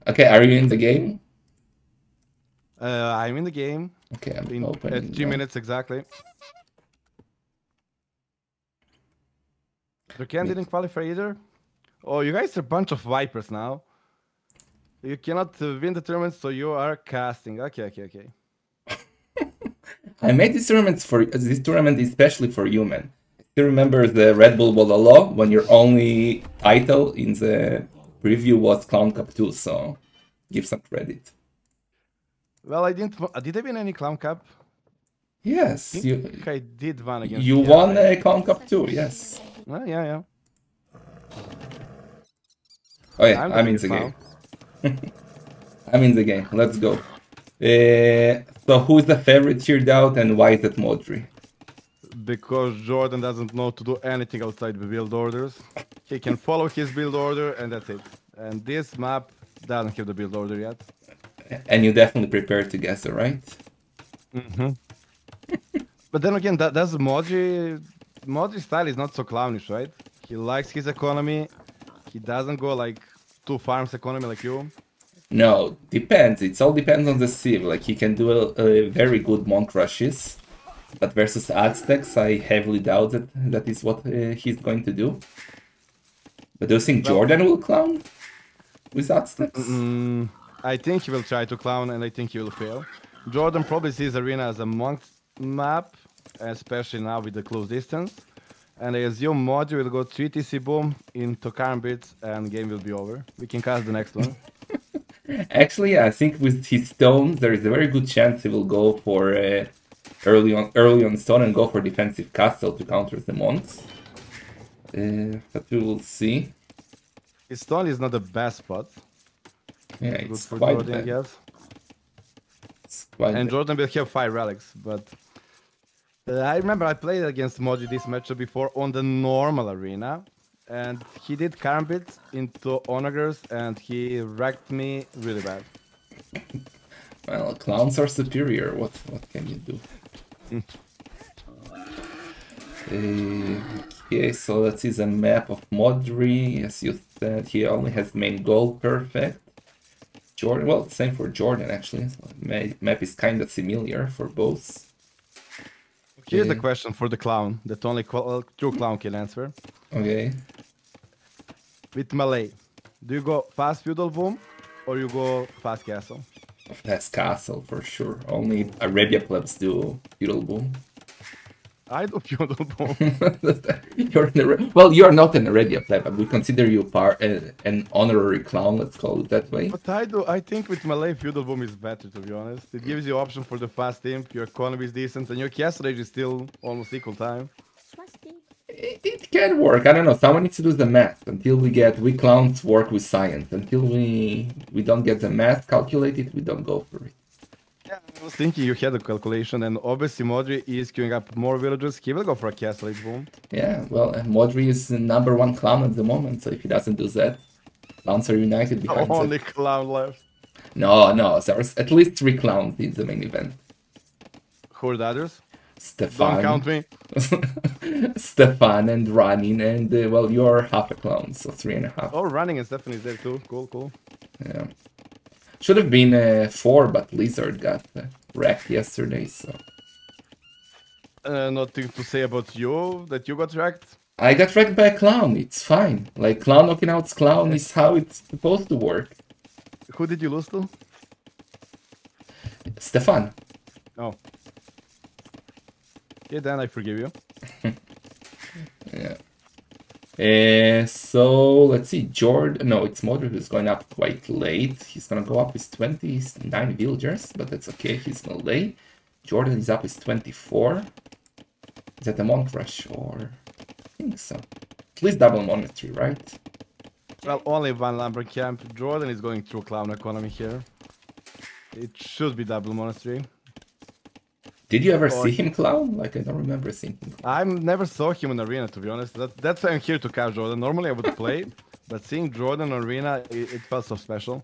Okay, are you in the game? I'm in the game. Okay, I'm In opening. at 3 minutes exactly. Japan didn't qualify either. Oh, you guys are a bunch of vipers now. You cannot win the tournament, so you are casting. Okay. I made this tournament especially for you, man. You remember the Red Bull Bololo when your only title in the preview was Clown Cup 2, so give some credit. Well, I didn't. Did I win any Clown Cup? Yes, I think I did one against you Kia, won right? Clown Cup 2, yes. Yeah. Oh yeah, I'm the I'm in biggest the clown. game. I'm in the game. Let's go. So who's the favorite tiered out and why is it Modri? Because JorDan doesn't know to do anything outside the build orders. He can follow his build order and that's it. And this map doesn't have the build order yet. And you definitely prepared to guess it, right? But then again, that's Modri. Modri's style is not so clownish, right? He likes his economy. He doesn't go like 2 farms economy like you. No, depends. It all depends on the civ. Like he can do a very good monk rushes, but versus Aztecs, I heavily doubt that is what he's going to do. But do you think JorDan will clown with Aztecs? I think he will try to clown, and I think he will fail. JorDan probably sees arena as a monk map, especially now with the close distance. And I assume Modri will go 3 TC boom into Karambits, and game will be over. We can cast the next one. Actually, I think with his stones, there is a very good chance he will go for early on stone and go for defensive castle to counter the monks. But we will see. His stone is not the best spot. Yeah, Good it's for quite JorDan, I bad. guess. It's quite And bad. JorDan will have 5 relics, but I remember I played against Modri this matchup before on the normal arena, and he did Karambits into Onagers, and he wrecked me really bad. Well, clowns are superior. What can you do? Okay, so let's see the map of Modri. As you said, he only has main goal perfect. JorDan, well, same for JorDan actually. So map is kind of similar for both. Here's the question for the clown that only true clown can answer. Okay. With melee, do you go fast feudal boom or you go fast castle? Fast castle for sure. Only Arabia plebs do feudal boom. I do feudal boom. Well, you're not an Arabia pleb, but we consider you an honorary clown. Let's call it that way. But I think with melee feudal boom is better, to be honest. It gives you option for the fast imp, your economy is decent, and your cast rate is still almost equal time. It can work. I don't know. Someone needs to do the math. Until we clowns work with science. Until we don't get the math calculated, we don't go for it. Yeah, I was thinking you had a calculation, and obviously Modri is queuing up more villagers. He will go for a castle age boom. Yeah, well, Modri is the #1 clown at the moment, so if he doesn't do that, clowns are united behind Only that. clown left. No, there's at least 3 clowns in the main event. Who are the others? Stefan. Don't count me. Stefan and Ranin, and well, you're half a clown, so 3.5. Oh, running and Stefan is there too. Cool. Yeah. Should have been 4, but Lizard got wrecked yesterday, so. Nothing to say about you, that you got wrecked. I got wrecked by a clown, it's fine. Like, clown knocking out clown is how it's supposed to work. Who did you lose to? Stefan. Oh. Yeah, then I forgive you. Yeah. So let's see, no, it's Modri who's going up quite late. He's gonna go up with 29 villagers, but that's okay, he's gonna lay. JorDan is up with 24. Is that a monk rush or? I think so. At least double monastery, right? Well, only one lumber camp. JorDan is going through clown economy here. It should be double monastery. Did you ever see him clown? Like, I don't remember seeing him clown. I never saw him in arena, to be honest. That's why I'm here to catch JorDan. Normally I would play, but seeing JorDan in arena, it felt so special.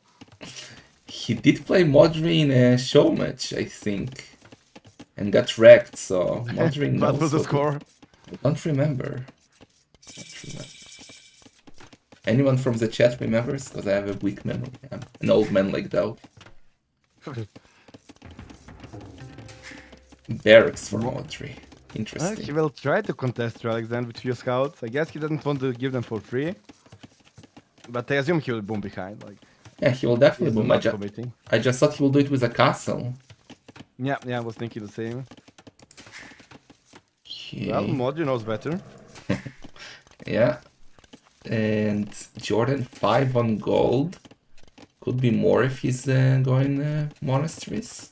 He did play Modri in a show match, I think, and got wrecked, so Modri knows. What was the score? I don't remember. Anyone from the chat remembers? Because I have a weak memory. I'm an old man like that. Barracks for Modri. Interesting. He will try to contest relics then with few scouts. I guess he doesn't want to give them for free. But I assume he will boom behind. Like, yeah, he will definitely boom. I just thought he will do it with a castle. Yeah, I was thinking the same. Okay. Well, Modri knows better. Yeah. And JorDan 5 on gold. Could be more if he's going monasteries.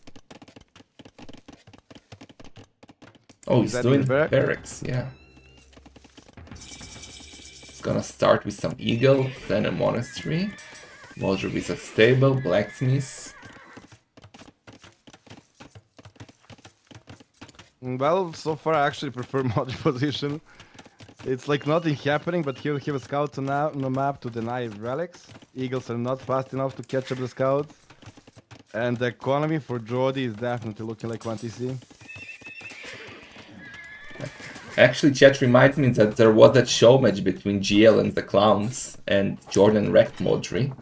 Oh, he's doing barracks, yeah. He's gonna start with some eagle, then a monastery. Modri with a stable, blacksmith. Well, so far I actually prefer Modri position. It's like nothing happening, but he'll have a scout on the map to deny relics. Eagles are not fast enough to catch up the scouts. And the economy for Jordi is definitely looking like 1TC. Actually, chat reminds me that there was that show match between GL and the Clowns, and JorDan wrecked Modri.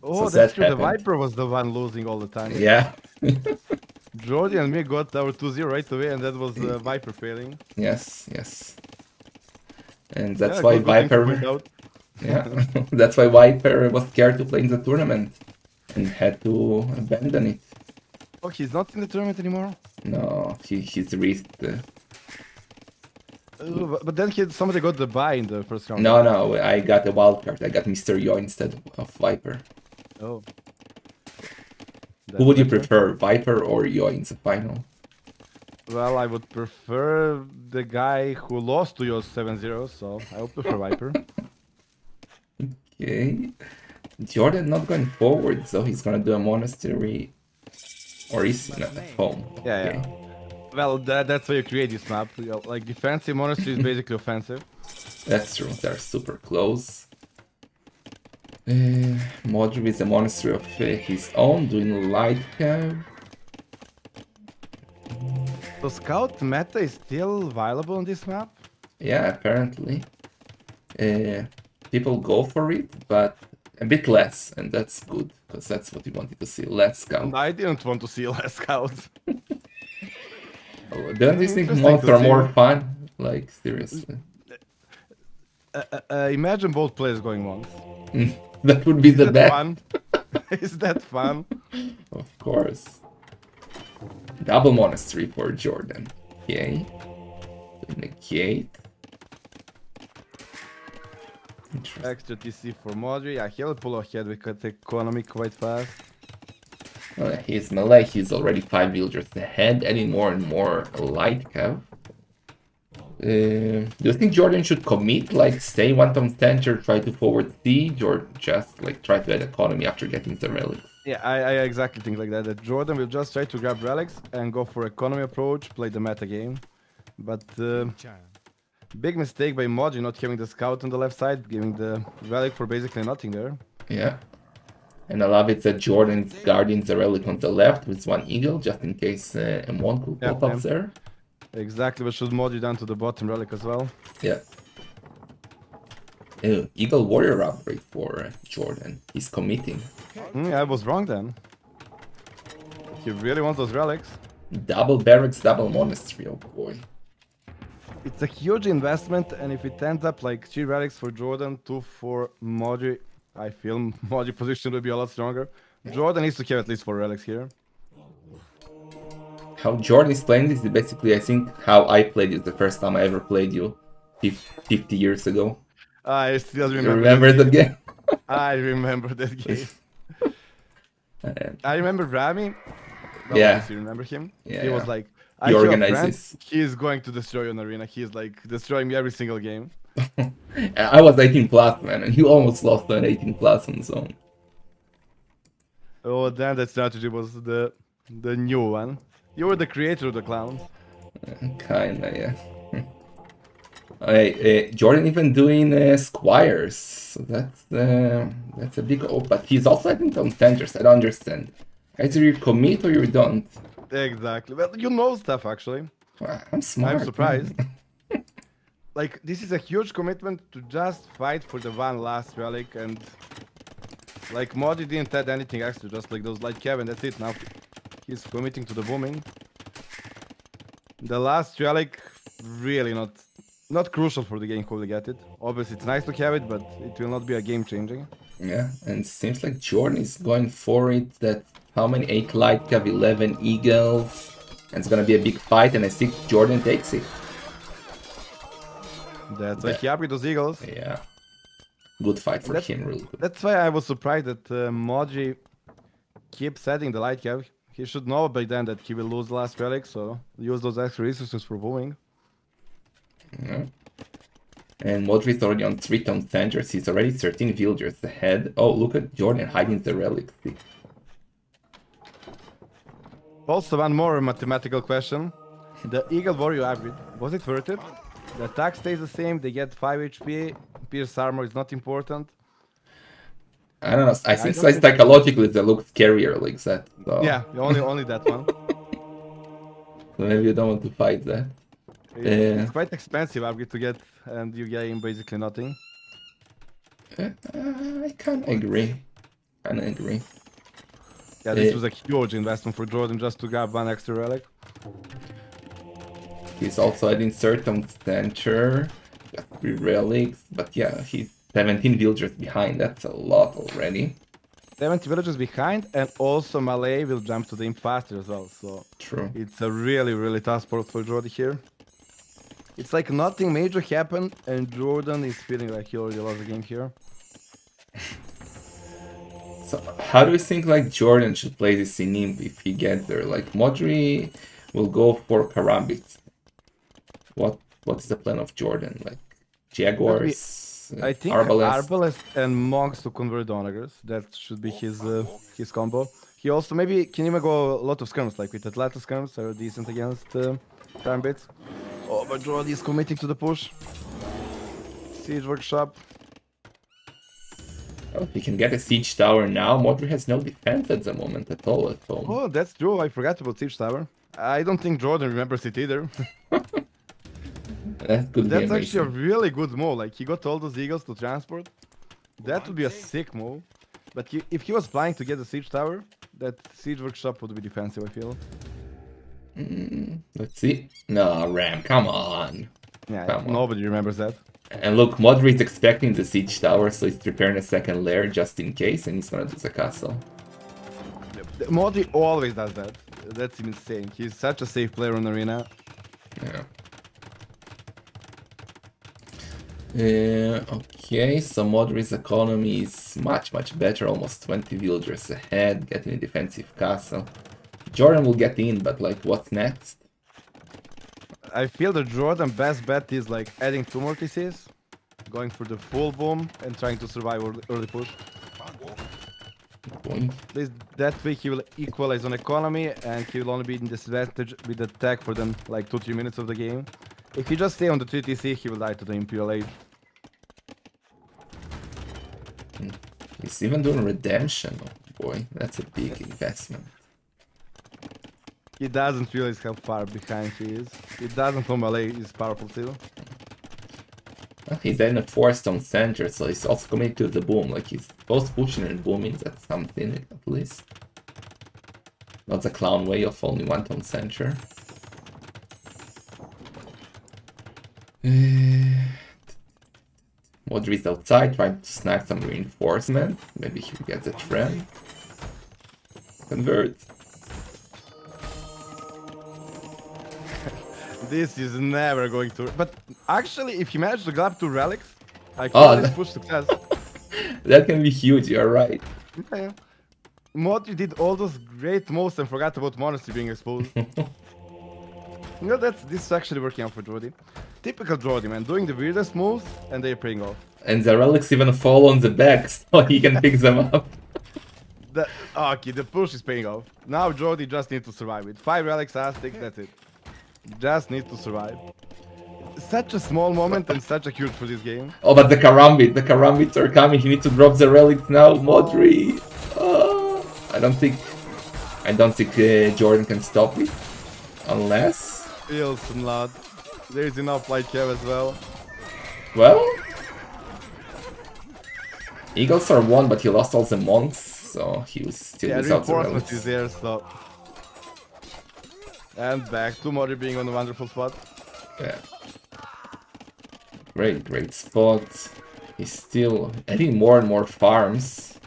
Oh, so that's true. The Viper was the one losing all the time. Yeah. Jordi and me got our 2-0 right away, and that was Viper failing. Yes, yes. And that's why Viper... Yeah, that's why Viper was scared to play in the tournament and had to abandon it. Oh, he's not in the tournament anymore? No, he's risked. But then somebody got the buy in the first round. No, I got a wild card. I got Mr. Yo instead of Viper. Oh. Who would you prefer, Viper or Yo in the final? Well, I would prefer the guy who lost to Yo 7-0, so I would prefer Viper. Okay. JorDan not going forward, so he's gonna do a monastery. Or is he not at home? Yeah. Well, that's why you create this map. Like, defensive monastery is basically offensive. That's true, they're super close. Modri is a monastery of his own, doing light cav. So scout meta is still viable on this map? Yeah, apparently. People go for it, but a bit less, and that's good, because that's what we wanted to see, less scout. I didn't want to see less scouts. Don't you think mods are more fun? Like, seriously. Imagine both players going once. That would be the best. Is that fun? Of course. Double monastery for JorDan. Okay. Negate. Extra TC for Modri. Yeah, he'll pull ahead because the economy quite fast. His melee, he's already 5 villagers ahead, adding more and more light cav. Do you think JorDan should commit, like stay one tom center, try to forward siege, or just like try to add economy after getting the relics? Yeah, I exactly think like that. That JorDan will just try to grab relics and go for economy approach, play the meta game. But big mistake by Modri not having the scout on the left side, giving the relic for basically nothing there. Yeah. And I love it that JorDan guarding the relic on the left with one eagle, just in case M1 could pop up there. Exactly, but should Modri down to the bottom relic as well. Yeah. Eagle warrior upgrade for JorDan. He's committing. I was wrong then. He really wants those relics. Double barracks, double monastery, oh boy. It's a huge investment, and if it ends up like 3 relics for JorDan, 2 for Modri, I feel Modri position will be a lot stronger. JorDan needs to have at least 4 relics here. How JorDan is playing this is basically, I think, how I played it the first time I ever played you 50 years ago. I still remember. You remember that game? I remember that game. I remember Rami. Well, yeah. You remember him? Yeah. He was like, he organizes. He is going to destroy an arena. He is like destroying me every single game. I was 18 plus, man, and you almost lost an 18 plus on zone. Oh, damn, that strategy was the new one. You were the creator of the clowns. Kinda, yeah. JorDan even doing squires, so that's a big. Oh, but he's also I think on centers. I don't understand. Either you commit or you don't. Exactly. Well, you know stuff actually. Well, I'm smart. I'm surprised. like this is a huge commitment to just fight for the one last relic, and like Modri didn't add anything extra, just like those light Kevin. That's it. Now he's committing to the booming. The last relic really not crucial for the game how to get it. Obviously it's nice to have it, but it will not be a game changing. Yeah, and it seems like JorDan is going for it. That how many 8 light have 11 eagles, and it's gonna be a big fight, and I think JorDan takes it. That's why he up with those eagles. Yeah, good fight for him, really good. That's why I was surprised that Modri keeps adding the light cav. He should know by then that he will lose the last relic, so use those extra resources for booming. Yeah. And Modri is already on 3 town centers. He's already 13 villagers ahead. Oh, look at JorDan hiding the relic. Also, one more mathematical question. The Eagle Warrior upgrade, was it worth it? The attack stays the same, they get 5 HP, Pierce armor is not important. I don't know, I think psychologically they look scarier like that. So. Yeah, only that one. So maybe you don't want to fight that. It's quite expensive upgrade to get, and you gain basically nothing. I kinda agree. Yeah, this was a huge investment for JorDan just to grab one extra relic. He's also adding certain center, got 3 relics, but yeah, he's 17 villagers behind, that's a lot already. 70 villages behind, and also Malay will jump to the imp faster as well, so... True. It's a really tough spot for JorDan here. It's like nothing major happened, and JorDan is feeling like he already lost the game here. So, how do you think like JorDan should play this in imp if he gets there? Like, Modri will go for Karambit. What is the plan of JorDan? Like, Jaguars, I think Arbalest and Monks to convert Onagers. That should be his combo. He also maybe can even go a lot of skirms, like with Atlanta skirms are decent against Karambit. Oh, but JorDan is committing to the push. Siege Workshop. Oh, he can get a siege tower now. Modri has no defense at the moment at all at home. Oh, that's true. I forgot about siege tower. I don't think JorDan remembers it either. That's actually a really good move. Like, he got all those eagles to transport. That would be a sick move. But if he was planning to get the siege tower, that siege workshop would be defensive, I feel. Let's see. No, Ram, come on. Yeah, nobody remembers that. And look, Modri is expecting the siege tower, so he's preparing a second layer just in case, and he's gonna do the castle. Modri always does that. That's insane. He's such a safe player on Arena. Yeah. Okay, so Modri's economy is much better, almost 20 villagers ahead, getting a defensive castle. JorDan will get in, but like, what's next? I feel the JorDan best bet is like adding 2 more TCs, going for the full boom, and trying to survive early push. That way he will equalize on economy, and he will only be in disadvantage with the tech for them like 2-3 minutes of the game. If he just stay on the 3 TC, he will die to the Imperial Age. He's even doing redemption. Oh boy, that's a big investment. He doesn't realize how far behind he is. He doesn't know Malay is powerful still. Well, he's in a 4-stone center, so he's also committed to the boom. Like, he's both pushing and booming, that's something at least. Not the clown way of only 1-stone center. Modri's outside, trying to snag some reinforcement. Maybe he will get the trend. Convert. This is never going to... But actually, if he managed to grab 2 relics, I can always push success. That can be huge, you're right. Yeah. Modri did all those great moves and forgot about Monastery being exposed. You know, this is actually working out for JorDan. Typical JorDan, man, doing the weirdest moves and they're paying off. And the relics even fall on the back, so he can pick them up. Okay, the push is paying off. Now JorDan just needs to survive with 5 relics, Aztec, that's it. Just need to survive. Such a small moment and such a huge for this game. Oh, but the Karambits are coming. He needs to drop the relics now. Modri. I don't think JorDan can stop it, unless. Feels not. There's enough light cave as well. Well, Eagles are one, but he lost all the monks, so he was still without the reinforcement relics. is there, so. And back to Modri being on a wonderful spot. Yeah. Great spot. He's still adding more and more farms.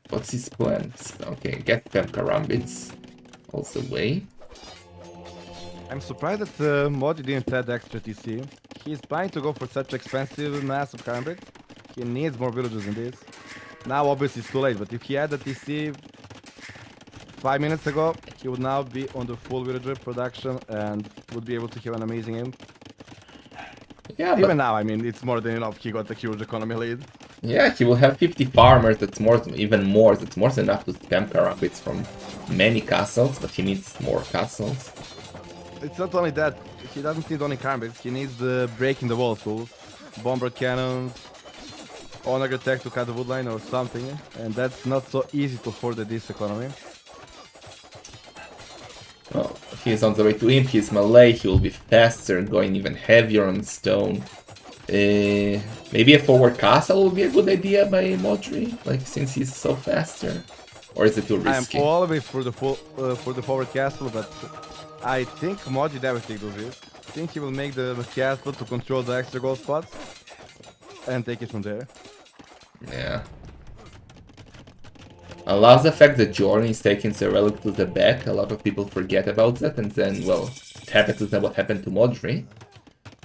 What's his plan? Okay, get them karambits all the way. I'm surprised that Modri didn't add extra TC. He's trying to go for such expensive massive karambit. He needs more villagers than this. Now obviously it's too late, but if he had the TC 5 minutes ago, he would now be on the full villager production and would be able to have an amazing aim. Yeah, even now, I mean, it's more than enough. He got a huge economy lead. Yeah, he will have 50 farmers. That's more, even more. That's more than enough to spam karambits from many castles, but he needs more castles. It's not only that. He doesn't need only karambits. He needs the breaking the walls tools, bomber cannons, honor attack to cut the wood line or something, and that's not so easy to afford at this economy. Well, he's on the way to imp, he's melee, he will be faster, going even heavier on stone. Maybe a forward castle would be a good idea by Modri, like since he's so faster. Or is it too risky? I'm always for the forward castle, but I think Modri definitely does this. I think he will make the castle to control the extra gold spots and take it from there. Yeah. I love the fact that JorDan is taking the relic to the back. A lot of people forget about that, and then, well, it happens to them what happened to Modri.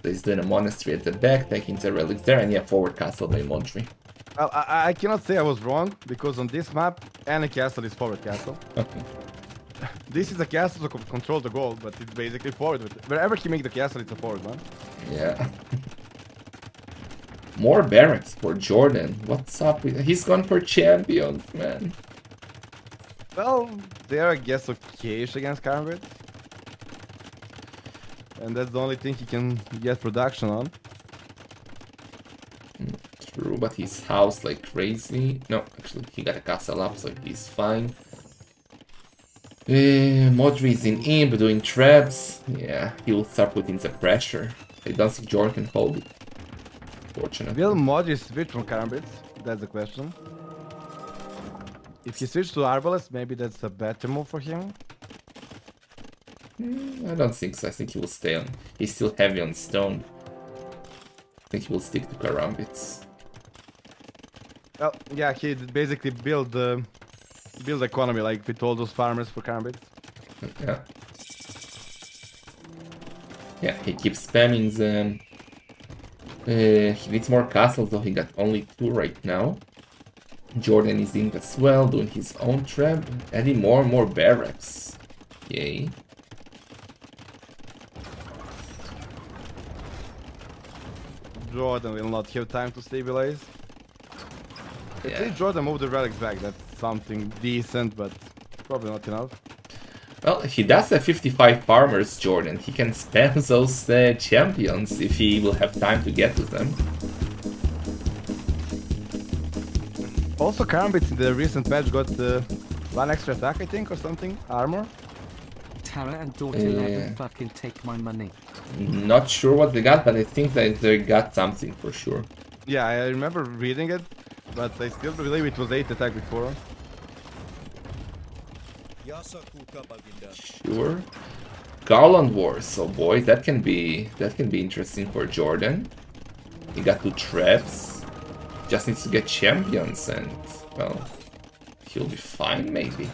He's doing a monastery at the back, taking the relics there, and yeah, forward castle by Modri. I cannot say I was wrong, because on this map, any castle is forward castle. Okay. This is a castle to control the gold, but it's basically forward. Wherever he makes the castle, it's a forward one. Yeah. More barracks for JorDan. What's up with... He's gone for champions, man. Well, they are, I guess, okay-ish against Karambit. And that's the only thing he can get production on. True, but he's housed like crazy. No, actually, he got a castle up, so he's fine. Modri is in imp, doing traps. Yeah, he will start putting the pressure. I don't think JorDan can hold it. Fortunately. Will Modri switch from Karambit? That's the question. If he switches to Arbalest, maybe that's a better move for him. I don't think so. I think he will stay on. He's still heavy on stone. I think he will stick to Karambits. Well, yeah, he basically build the economy like with all those farmers for Karambits. Yeah. Yeah, he keeps spamming them. He needs more castles, though he got only 2 right now. JorDan is in as well, doing his own trap, adding more and more barracks. Yay. JorDan will not have time to stabilize. Yeah. At least JorDan moved the relics back, that's something decent, but probably not enough. Well, he does have 55 farmers, JorDan. He can spam those champions if he will have time to get to them. Also, Karambit in the recent patch got 1 extra attack, I think, or something. Armor. Tara and daughter let them fucking take my money. Not sure what they got, but I think that they got something for sure. Yeah, I remember reading it, but I still believe it was 8 attack before. Sure. Garland Wars, so boys, that can be interesting for JorDan. He got 2 traps. Just needs to get champions and, well, he'll be fine maybe.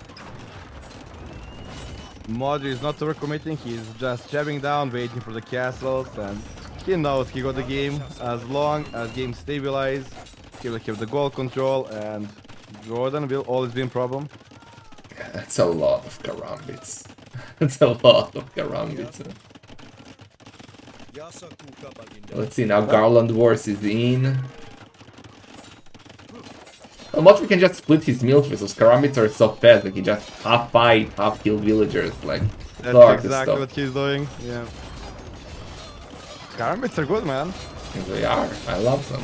Modri is not overcommitting, he's just jabbing down, waiting for the castles, and he knows he got the game. As long as game stabilize, he will have the goal control, and JorDan will always be in problem. Yeah, that's a lot of karambits. That's a lot of karambits. Let's see, now Garland Wars is in. Well, Modri can just split his militaries, those karambits are so fast, like he just half fight, half kill villagers, like That's exactly what he's doing, yeah. Karambits are good, man. They are, I love them.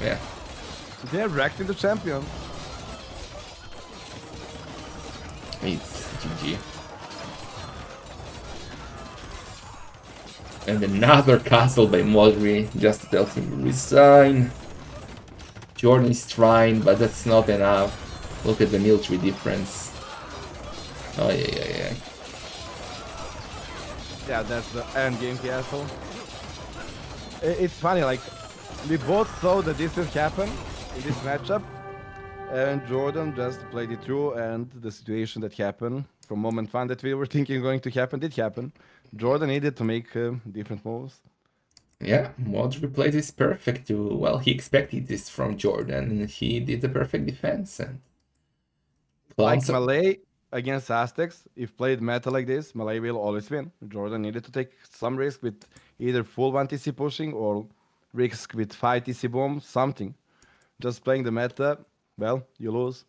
Yeah. They're wrecking the champion. It's GG. And another castle by Modri, just to tell him resign. JorDan is trying, but that's not enough. Look at the military difference. Oh yeah. Yeah, that's the end game castle. It's funny, like, we both saw that this would happen in this matchup, and JorDan just played it through, and the situation that happened from moment one that we were thinking going to happen did happen. JorDan needed to make different moves. Yeah, Modri played this perfect too. Well, he expected this from JorDan, and he did the perfect defense. And Like Malay against Aztecs, if played meta like this, Malay will always win. JorDan needed to take some risk with either full 1 TC pushing or risk with 5 TC bomb, something. Just playing the meta, well, you lose.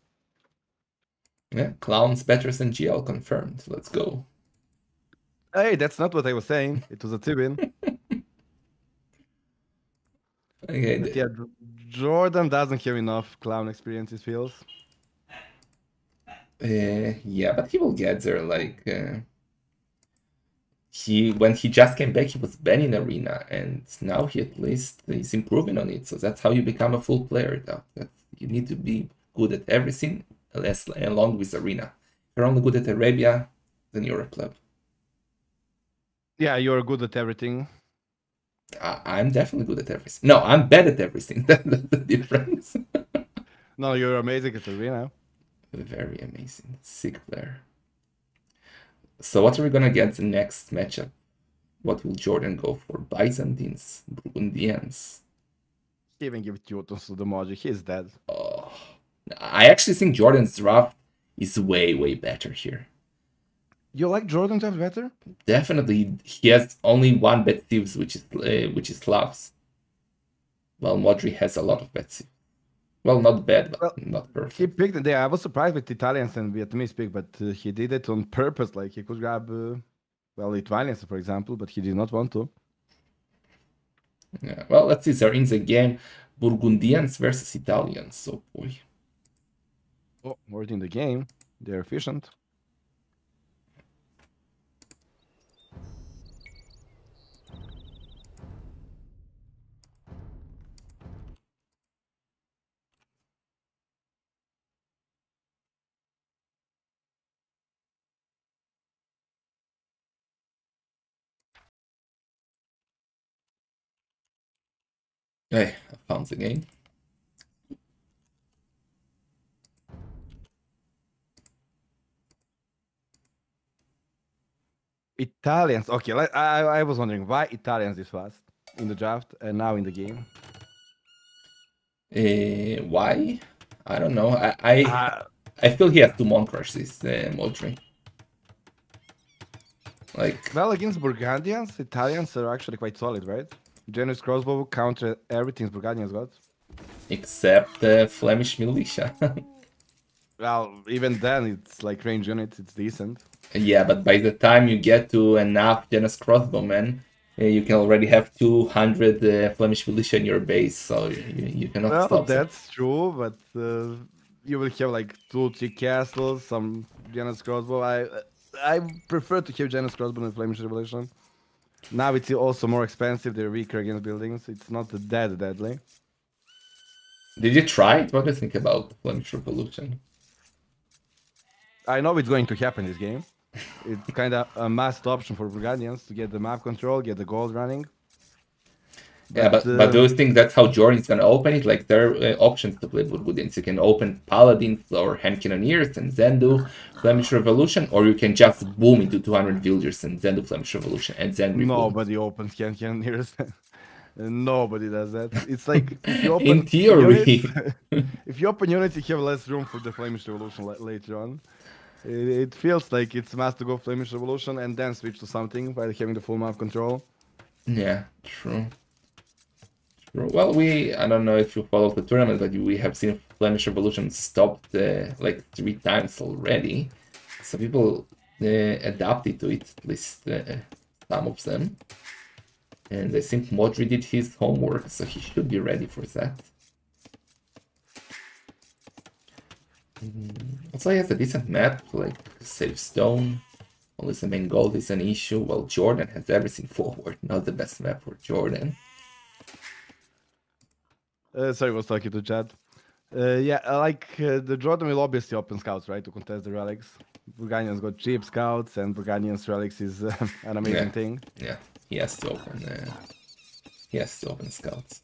Yeah, Clown's better than GL confirmed. Let's go. Hey, that's not what I was saying. It was a Tibin. Okay. But yeah, JorDan doesn't have enough Clown experience, it feels. Yeah, but he will get there. Like when he just came back, he was banned in Arena, and now he at least is improving on it. So that's how you become a full player. Though that you need to be good at everything, along with Arena. If you're only good at Arabia, then you're a pleb. Yeah, you're good at everything. I'm definitely good at everything. No, I'm bad at everything. That's the difference. No, you're amazing at Arena. Very amazing. Sick player. So what are we gonna get the next matchup? What will JorDan go for? Byzantines, Burgundians. He even give Teutons to the Modri. He's dead. Oh, I actually think JorDan's draft is way better here. You like JorDan draft better? Definitely, he has only one bet thieves, which is Slavs. Well, Modri has a lot of bet thieves. Well, not bad, but not perfect. He picked it. Yeah, I was surprised with Italians and Vietnamese pick, but he did it on purpose. Like he could grab, well, Lithuanians, for example, but he did not want to. Yeah. Well, let's see. They're in the game. Burgundians versus Italians. Oh boy. Oh, already in the game. They're efficient. Hey, I found the game. Italians. Okay, I was wondering why Italians this fast in the draft and now in the game. Why? I don't know. I feel he has two Monkrus, this Modri. Like, well, against Burgundians, Italians are actually quite solid, right? Generous crossbow counter everything Burgundians got. Except Flemish militia. Well, even then, it's like range units, it's decent. Yeah, but by the time you get to enough Janus crossbowmen, you can already have 200 Flemish militia in your base, so you cannot stop them. That's true, but you will have like 2-3 castles, some Janus crossbow. I prefer to have Janus crossbow in Flemish Revolution. Now it's also more expensive, they're weaker against buildings, it's not that deadly. Did you try it? What do you think about Flemish Revolution? I know it's going to happen this game. It's kind of a must option for Burgundians to get the map control, get the gold running. But do you think that's how JorDan is going to open it? Like, there are options to play Burgundians. You can open Paladins or Hand Cannoneers and then do Flemish Revolution, or you can just boom into 200 villagers and then do Flemish Revolution and then reboom. Nobody opens Hand Cannoneers. Nobody does that. It's like if you open in theory, units, if you open units, you have less room for the Flemish Revolution later on. It feels like it's must to go Flemish Revolution and then switch to something by having the full map control. Yeah, true. Well, I don't know if you follow the tournament, but we have seen Flemish Revolution stopped like 3 times already. So people adapted to it, at least some of them. And I think Modri did his homework, so he should be ready for that. Also, he has a decent map, like Save Stone. Only the main goal is an issue. Well, JorDan has everything forward. Not the best map for JorDan. Sorry, I was talking to Chad. Yeah, the JorDan will obviously open scouts, right, to contest the relics. Burganian's got cheap scouts, and Burganian's relics is an amazing thing. Yeah, he has to open. He has to open scouts.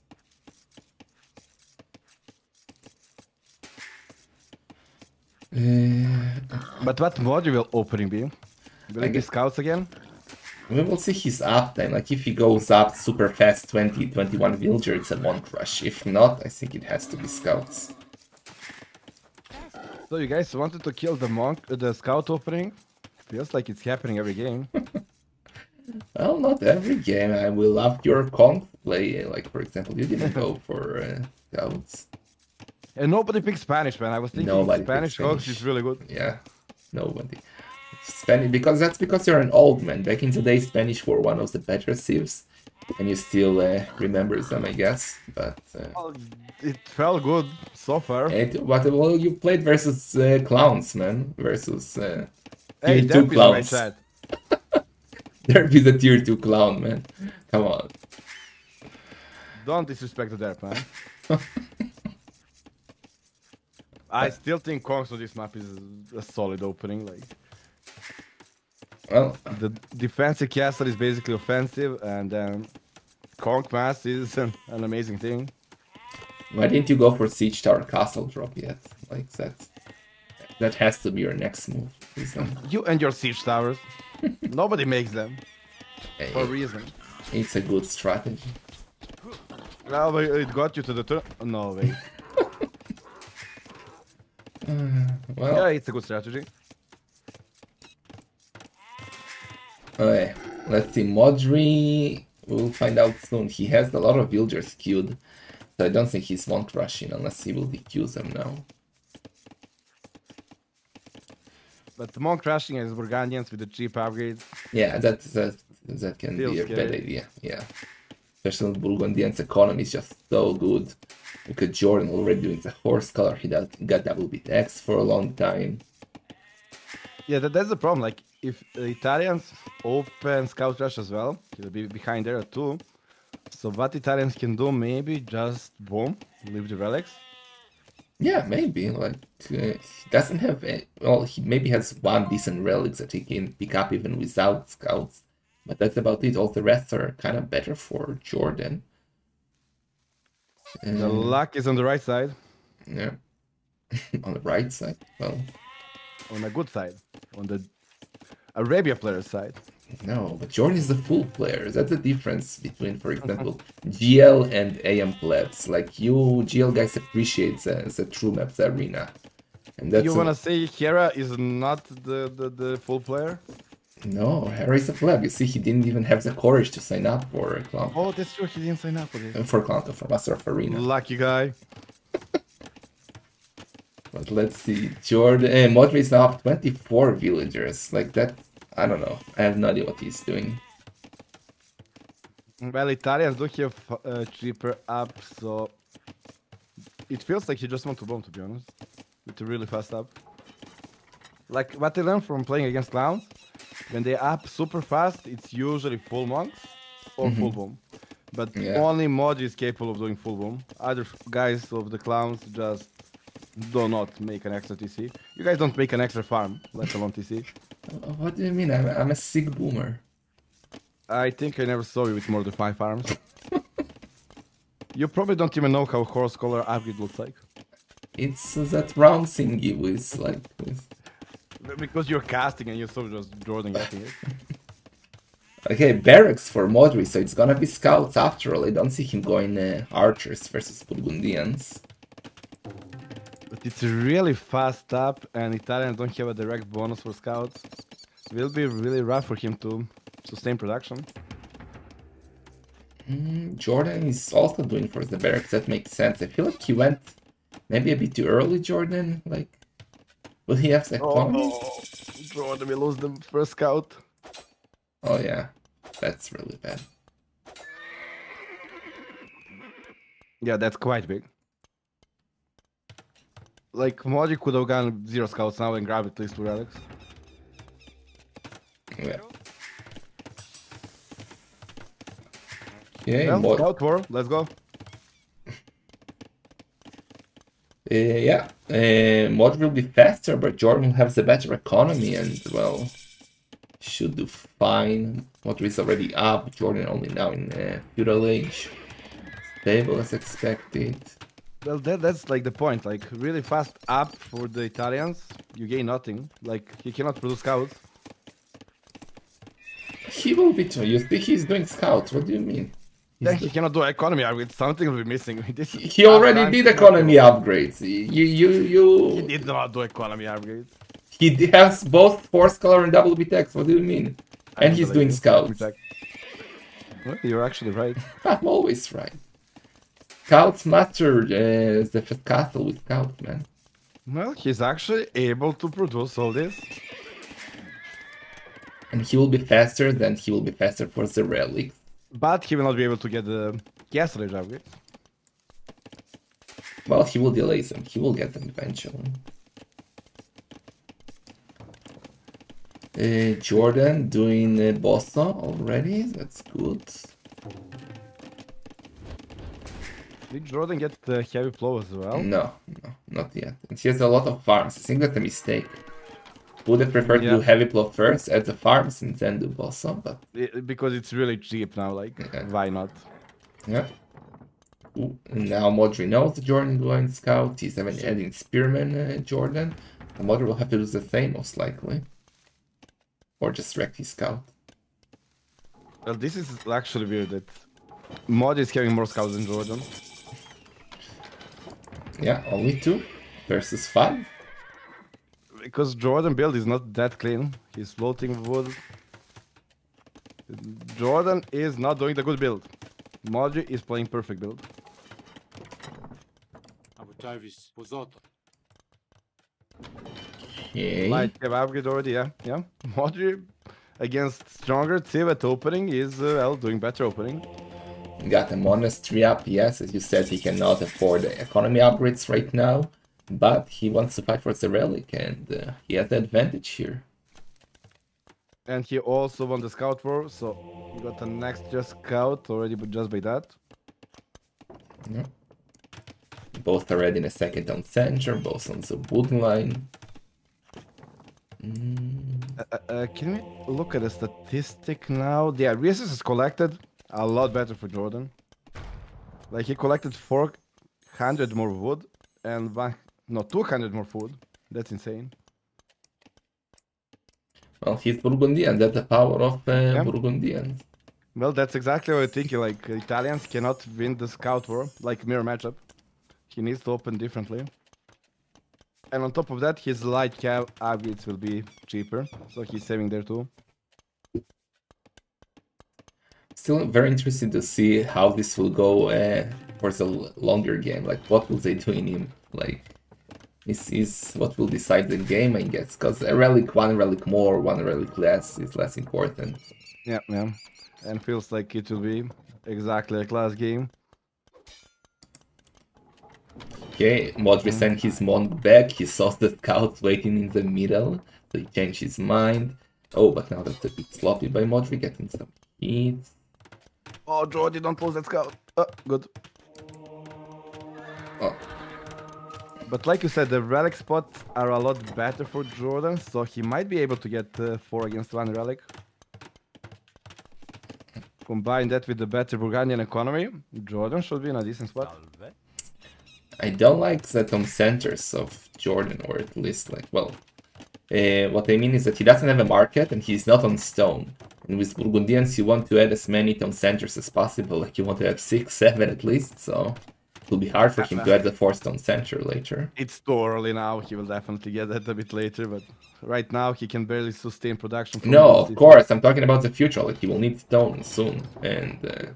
But what Modri will opening be? Will it be scouts again? We will see his uptime. Like if he goes up super fast, 20, 21 villager, it's a monk rush. If not, I think it has to be scouts. So you guys wanted to kill the scout opening? Feels like it's happening every game. Well, not every game. I will love your conf play. Like for example, you didn't go for scouts. And nobody picks Spanish, man. I was thinking Spanish hogs is really good. Yeah, nobody. Spanish, because you're an old man. Back in the day, Spanish were one of the better civs, and you still remember them, I guess. But well, it felt good so far. Well, you played versus clowns, man. Versus hey, tier 2 clowns. Derp is a tier 2 clown, man. Come on. Don't disrespect the Derp, man. I still think Kongs on this map is a solid opening. Like, well, the defensive castle is basically offensive, and then Kong mass is an amazing thing. Why didn't you go for siege tower castle drop yet? Like that has to be your next move. You and your siege towers. Nobody makes them for a reason. It's a good strategy. Well, it got you to the turn. No way. Well, yeah, it's a good strategy. Okay, let's see. Modri, we'll find out soon. He has a lot of villagers queued, so I don't think he's monk rushing unless he will dequeue them now. But the monk rushing as Burgundians with the cheap upgrades. Yeah, that can be a bad idea. Yeah, especially Burgundian's economy is just so good. Look at JorDan already doing the horse color. He got double bit X for a long time. Yeah, that's the problem. Like, if the Italians open scout rush as well, he'll be behind there too. So what Italians can do, maybe just boom, leave the relics. Yeah, maybe. Like, he doesn't have well, he maybe has one decent relic that he can pick up even without scouts. But that's about it. All the rest are kind of better for JorDan. The luck is on the right side. Yeah. On the right side. Well, on the good side. On the Arabia player's side. No, but JorDan is the full player. That's the difference between, for example, GL and AM plebs. Like you, GL guys appreciate the true maps arena. And that's you wanna say Hera is not the full player? No, Hera is a pleb. You see, he didn't even have the courage to sign up for Clown. Oh, that's true. He didn't sign up for it. For Clown, for Master of Arena. Lucky guy. But let's see. JorDan, Modri is now up 24 villagers. Like that, I don't know. I have no idea what he's doing. Well, Italians do have cheaper up, so it feels like you just want to bomb, to be honest. With a really fast up. Like what I learned from playing against clowns, when they up super fast, it's usually full monks or full bomb. But only Modri is capable of doing full bomb. Other guys of the clowns just do not make an extra TC. You guys don't make an extra farm, let alone TC. What do you mean? I'm a sick boomer. I think I never saw you with more than 5 farms. You probably don't even know how horse color upgrade looks like. It's that round thingy with like... Because you're casting and you saw just JorDan getting it. Okay, barracks for Modri, so it's gonna be scouts after all. I don't see him going archers versus Burgundians. But it's really fast up, and Italians don't have a direct bonus for scouts. It will be really rough for him to sustain production. JorDan is also doing for the barracks, that makes sense. I feel like he went maybe a bit too early, JorDan. Like, will he have the economy? Oh, JorDan will lose the first scout. Oh yeah, that's really bad. Yeah, that's quite big. Like, Modri could have gone 0 scouts now and grabbed at least 2 relics. Yeah. Okay, Well, scout war, let's go. Yeah, Modri will be faster, but JorDan has the better economy and, well, should do fine. Modri is already up, JorDan only now in feudal age. Stable as expected. Well, that's like the point. Like, really fast up for the Italians, you gain nothing. Like, he cannot produce scouts. He will be too. You think he's doing scouts? What do you mean? Then he cannot do economy upgrades. Something will be missing. This He already did economy upgrades. He did not do economy upgrades. He has both force color and double BTX. What do you mean? And he's doing scouts. Well, you're actually right. I'm always right. Scouts master the castle with scouts, man. Well, he's actually able to produce all this. And he will be faster than he will be faster for the relics. But he will not be able to get the gas rage upgrades. Well, he will delay them. He will get them eventually. JorDan doing Bossa already. That's good. Did JorDan get the heavy plow as well? No, not yet. And he has a lot of farms. I think that's a mistake. Would have preferred to do heavy plow first, add the farms, and then do Bossa, but... Because it's really cheap now, like, why not? Yeah. Ooh, and now Modri knows the JorDan going scout. He's even adding Spearman JorDan. And Modri will have to do the same, most likely. Or just wreck his scout. Well, this is actually weird that Modri is having more scouts than JorDan. Yeah, only 2 versus 5. Because JorDan build is not that clean. He's floating wood. JorDan is not doing the good build. Modri is playing perfect build. Okay. Might have upgrade already, yeah. Modri against stronger Civet opening is well, doing better opening. Got a monastery up, yes, as you said, he cannot afford the economy upgrades right now. But he wants to fight for the relic, and he has the advantage here. And he also won the scout war, so he got the next just scout already, but just by that. Yeah. Both are ready in a second on center, both on the wood line. Can we look at the statistic now? Yeah, resources collected a lot better for JorDan. Like, he collected 400 more wood and 200 more food. That's insane. Well, he's Burgundian, that's the power of Burgundians. Well, that's exactly what I'm thinking. Like, Italians cannot win the scout war, like mirror matchup. He needs to open differently. And on top of that, his light cav upgrades will be cheaper, so he's saving there too. Still very interested to see how this will go for the longer game. Like, what will they do in him? Like, this is what will decide the game, I guess. Because a relic, one relic more, one relic less is less important. Yeah. And feels like it will be exactly like last game. Okay, Modri sent his monk back. He saw the scout waiting in the middle, so he changed his mind. Oh, but now that's a bit sloppy by Modri, getting some hits. Oh, Jordi, don't lose that scout. Good. Oh. But like you said, the relic spots are a lot better for JorDan, so he might be able to get 4 against 1 relic. Combine that with the better Burgundian economy, JorDan should be in a decent spot. I don't like that on centers of JorDan, or at least, like, well, what I mean is that he doesn't have a market and he's not on stone. And with Burgundians, you want to add as many town centers as possible, like you want to have 6, 7 at least, so it will be hard for him to add the 4th town center later. It's too early now, he will definitely get that a bit later, but right now he can barely sustain production. No, of course, I'm talking about the future, like he will need stone soon, and...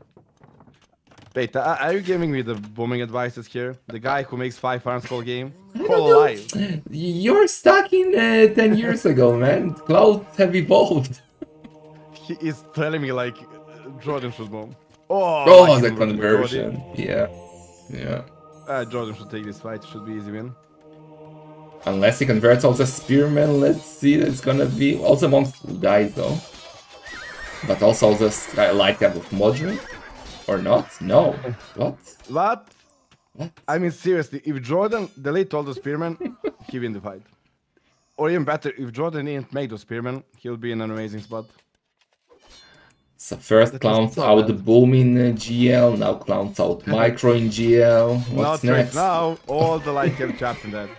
Wait, are you giving me the booming advices here? The guy who makes 5 farms whole game? Whole life. You're stuck in 10 years ago, man. Clouds have evolved. He is telling me like JorDan should boom. Oh, oh, the conversion. Yeah. JorDan should take this fight. Should be easy win. Unless he converts all the spearmen, let's see. That's gonna be. Also, monks will die though. But also this light cap of Modri? Or not? No. What? What? What? I mean, seriously, if JorDan delete all the spearmen, he win the fight. Or even better, if JorDan didn't make those spearmen, he'll be in an amazing spot. So first That was clowns so out bad. boom in GL, now clowns out micro in GL. What's Not right next? now, all the light kept trapped in that.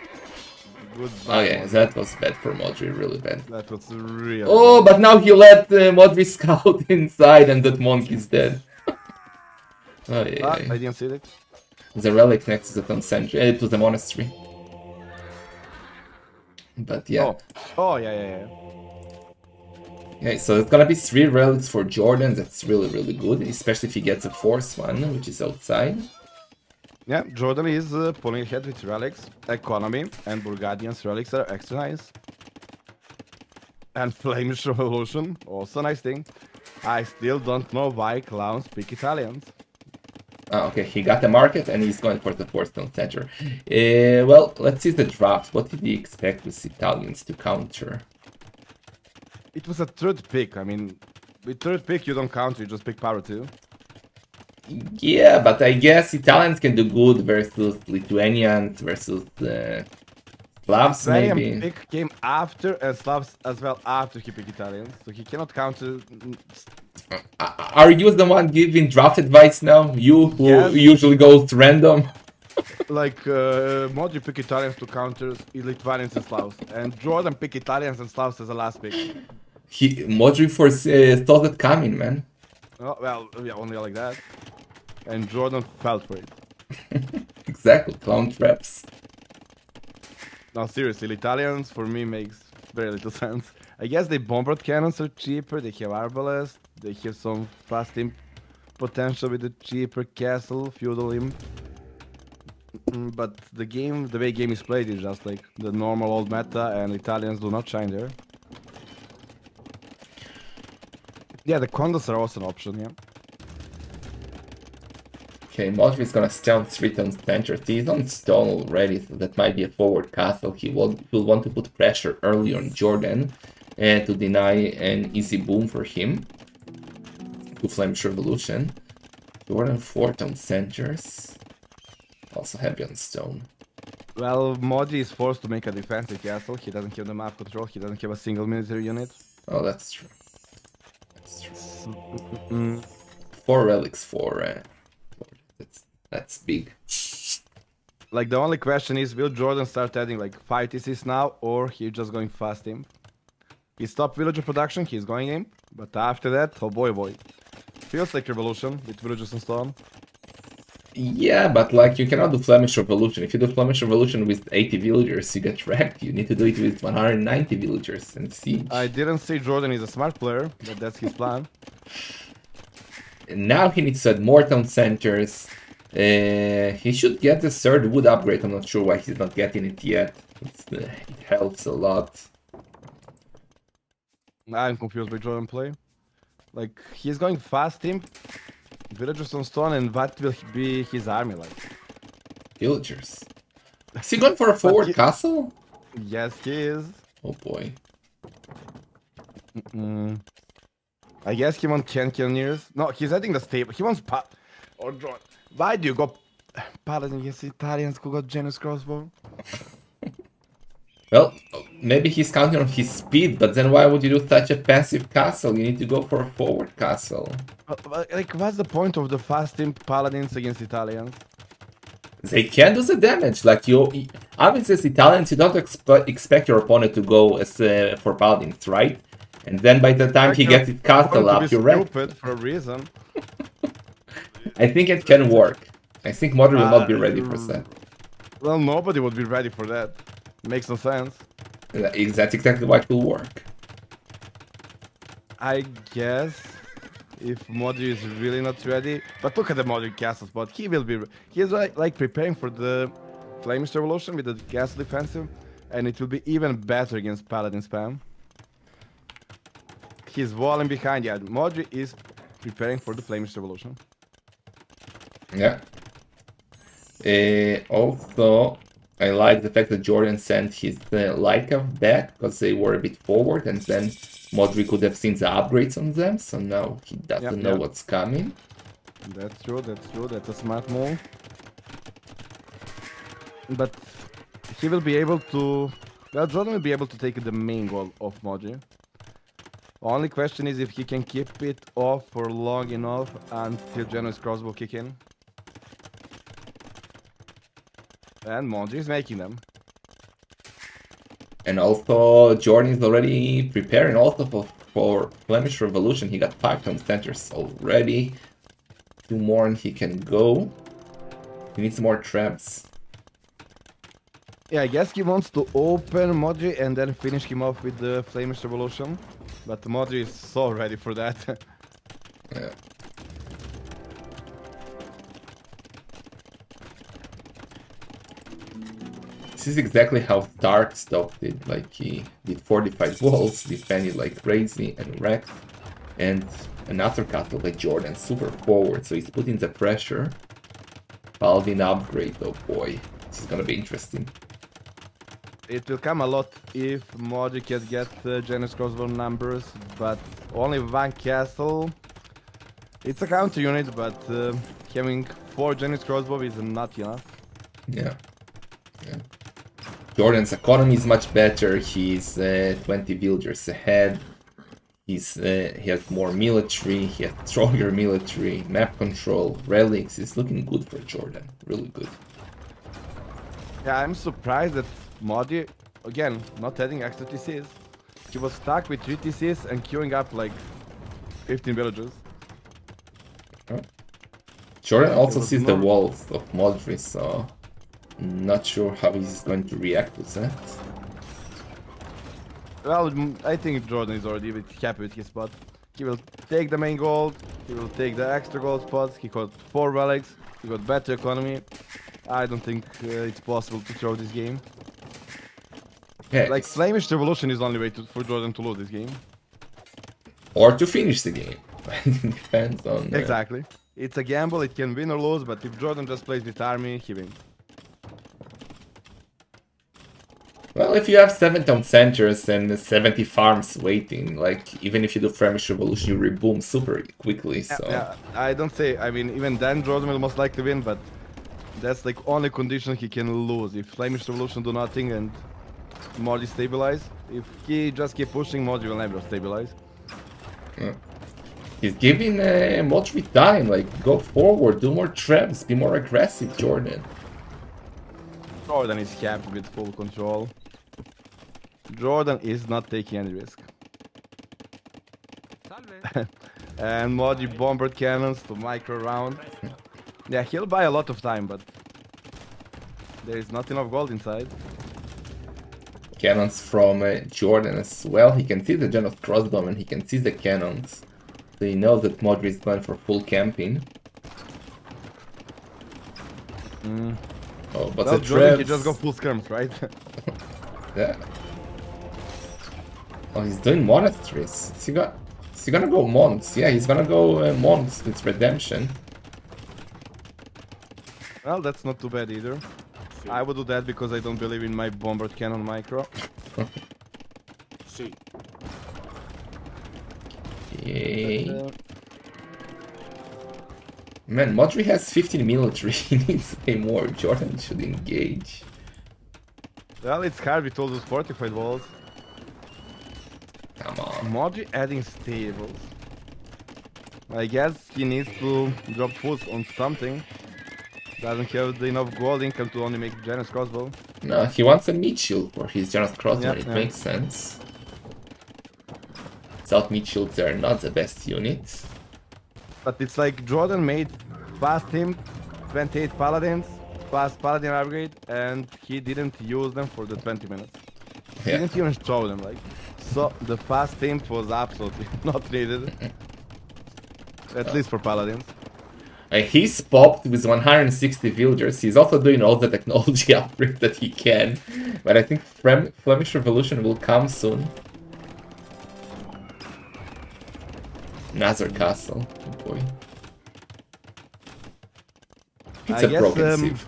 Goodbye, Okay, Modri. that was bad for Modri, really bad. That was really Oh, bad. but now he let Modri scout inside and that monkey's dead. Oh, yeah. I didn't see it. The relic next to the concentration, to the monastery. But yeah. Oh, yeah. Okay, so it's gonna be 3 relics for JorDan. That's really good, especially if he gets a 4th one, which is outside. Yeah, JorDan is pulling ahead with relics, economy, and Burgundian's relics are extra nice. And Flemish Revolution, also nice thing. I still don't know why clowns pick Italians. Ah, okay, he got the market and he's going for the 4th center. Well, let's see the draft. What did he expect with Italians to counter? It was a third pick. I mean, with third pick you don't counter, you just pick power 2. Yeah, but I guess Italians can do good versus Lithuanians, versus Slavs maybe. Lithuanian pick came after and Slavs as well after he picked Italians, so he cannot counter. Are you the one giving draft advice now? You who Yes. usually goes random? Like Modri pick Italians to counter Lithuanians and Slavs, and JorDan pick Italians and Slavs as the last pick. Modri saw that coming, man. Oh, well, yeah, only like that. And JorDan fell for it. Exactly, clown traps. No, seriously, Italians for me makes very little sense. I guess the bombard cannons are cheaper, they have arbalest, they have some fast imp potential with the cheaper castle, feudal imp. But the way game is played is just like the normal old meta, and Italians do not shine there. Yeah, the condos are also an option, yeah. Okay, Modri is gonna stay on 3 on center. He's on stone already, so that might be a forward castle. He will want to put pressure early on JorDan to deny an easy boom for him. To Flemish Revolution. JorDan 4 on centers. Also heavy on stone. Well, Modri is forced to make a defensive castle. He doesn't have the map control, he doesn't have a single military unit. Oh, that's true. That's true. 4 relics for that's big. Like, the only question is, will JorDan start adding like 5 TCs now, or he's just going fast imp? He stopped villager production, he's going imp, but after that, oh boy. Feels like Revolution with villagers and stone. Yeah, but like you cannot do Flemish Revolution. If you do Flemish Revolution with 80 villagers, you get wrecked. You need to do it with 190 villagers and siege. I didn't say JorDan is a smart player, but that's his plan. And now he needs to add more town centers. He should get the 3rd wood upgrade. I'm not sure why he's not getting it yet. It helps a lot. I'm confused by JorDan play. Like, he's going fast imp, villagers on stone, and what will be his army like? Villagers. Is he going for a forward castle? Yes, he is. Oh boy. I guess he wants cannoneers. No, he's adding the stable. He wants or draw. Why do you go paladin against Italians who got Janus crossbow? Well, maybe he's counting on his speed, but then why would you do such a passive castle? You need to go for a forward castle. Like, what's the point of the fast imp paladins against Italians? They can do the damage. Like you, obviously as Italians, you don't expect your opponent to go as for paladins, right? And then by the time Like, he gets his castle up, you're wrecked. Stupid for a reason. I think it can work. I think Modri will not be ready for that. Well, nobody would be ready for that. Makes no sense. That's exactly what will work. I guess if Modri is really not ready, but look at the Modri castle spot. He will be. He is like preparing for the Flemish Revolution with the castle defensive, and it will be even better against Paladin spam. He's walling behind. Yeah, Modri is preparing for the Flemish Revolution. Yeah. Also, I like the fact that JorDan sent his Leica back because they were a bit forward, and then Modri could have seen the upgrades on them, so now he doesn't know what's coming. That's true, that's a smart move. But he will be able to... Well, JorDan will be able to take the main goal of Modri. Only question is if he can keep it off for long enough until Geno's crossbow kick in. And Modri is making them. And also, JorDan is already preparing also for Flemish Revolution. He got 5 town centers already. 2 more and he can go. He needs more traps. Yeah, I guess he wants to open Modri and then finish him off with the Flemish Revolution. But Modri is so ready for that. Yeah. This is exactly how Starkstock did. Like, he did 45 walls, defended like crazy and wrecked. And another castle like JorDan, super forward, so he's putting the pressure. Paladin upgrade, oh boy. This is gonna be interesting. It will come a lot if Modri can get Janus crossbow numbers, but only 1 castle. It's a counter unit, but having 4 Janus crossbow is not enough. Yeah. JorDan's economy is much better. He's 20 villagers ahead. He has more military. He has stronger military, map control, relics. It's looking good for JorDan. Really good. Yeah, I'm surprised that Modri, again, not adding extra TCs. He was stuck with 3 TCs and queuing up like 15 villagers. JorDan also sees the walls of Modri, so not sure how he's going to react to that. Well, I think JorDan is already happy with his spot. He will take the main gold, he will take the extra gold spots, he got 4 relics, he got better economy. I don't think it's possible to throw this game. Yeah, like, Flemish Revolution is the only way for JorDan to lose this game. Or to finish the game. Depends on... Exactly. It's a gamble, it can win or lose, but if JorDan just plays with army, he wins. Well, if you have 7 town centers and 70 farms waiting, like, even if you do Flemish Revolution, you reboom super quickly, so... Yeah, I don't say, I mean, even then JorDan will most likely win, but that's like only condition he can lose. If Flemish Revolution do nothing and Modri stabilize, if he just keep pushing, Modri will never stabilize. Yeah. He's giving Modri time, like, go forward, do more traps, be more aggressive, JorDan. JorDan is happy with full control. JorDan is not taking any risk. And Modri bombard cannons to micro round. Yeah, he'll buy a lot of time, but there is not enough gold inside. Cannons from JorDan as well. He can see the Gen of Crossbow and he can see the cannons. So he knows that Modri is going for full camping. Oh, but well, the JorDan traps... can just go full skirms, right? Yeah. Oh, he's doing monasteries. Is he gonna go monks? Yeah, he's gonna go monks with redemption. Well, that's not too bad either. I would do that because I don't believe in my bombard cannon micro. Okay. Man, Modri has 15 military. He needs way more. JorDan should engage. Well, it's hard with all those fortified walls. Come on. Modri adding stables. I guess he needs to drop foods on something. Doesn't have enough gold income to only make Janus crossbow. No, he wants a meat shield for his Janus crossbow. Yeah, it makes sense. Without meat shields, they are not the best units. But it's like JorDan made fast team 28 paladins, fast paladin upgrade, and he didn't use them for the 20 minutes. He didn't even show them, like. So the fast team was absolutely not needed. At least for paladins. He's popped with 160 villagers. He's also doing all the technology upgrades that he can. But I think Flemish Revolution will come soon. Another castle. Oh boy. It's a progressive.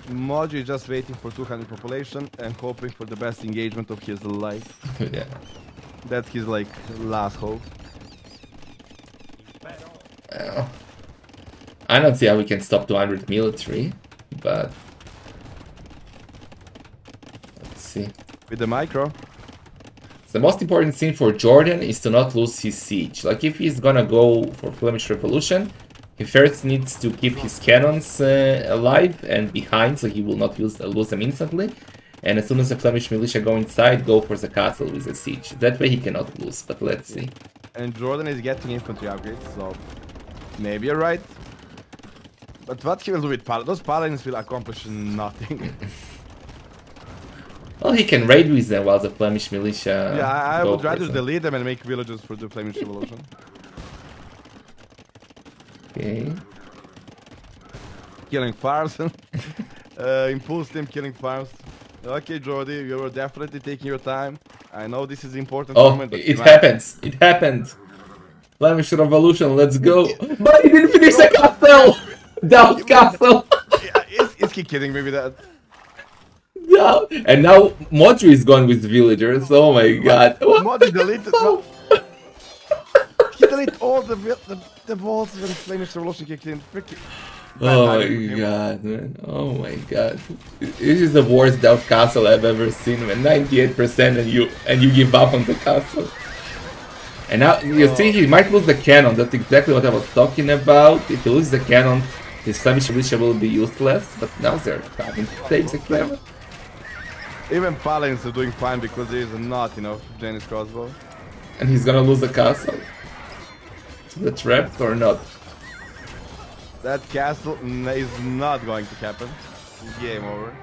Modri is just waiting for 200 population and hoping for the best engagement of his life. Yeah. That's his like last hope. Well, I don't see how we can stop 200 military, but let's see. With the micro. The most important thing for JorDan is to not lose his siege. Like if he's gonna go for Flemish Revolution, he first needs to keep his cannons alive and behind, so he will not lose them instantly. And as soon as the Flemish militia go inside, go for the castle with the siege. That way he cannot lose, but let's see. And JorDan is getting infantry upgrades, so maybe you're right. But what he will do with paladins? Those paladins will accomplish nothing. Well, he can raid with them while the Flemish militia. Yeah, I would rather delete them and make villages for the Flemish Revolution. Okay. Killing farms. Impulse team killing farms. Okay, Jordi, you were definitely taking your time. I know this is important moment, but it happens. It happened. Flemish Revolution, let's go. But he didn't finish the castle! Down castle! Yeah, is he kidding me with that? No. And now Modri is going with villagers. Oh my god. Modri deleted. No. He deleted all the walls when Flemish Revolution kicked in. Freaking. Oh my god, man. Oh my god. This is the worst Down castle I've ever seen, man. 98% and you give up on the castle. And now you see he might lose the cannon. That's exactly what I was talking about. If he loses the cannon, his Flemish militia will be useless. But now they're coming to save the cannon. Even paladins are doing fine because there is not enough Janus crossbow. And he's gonna lose the castle. To the traps or not? That castle is not going to happen. Game over.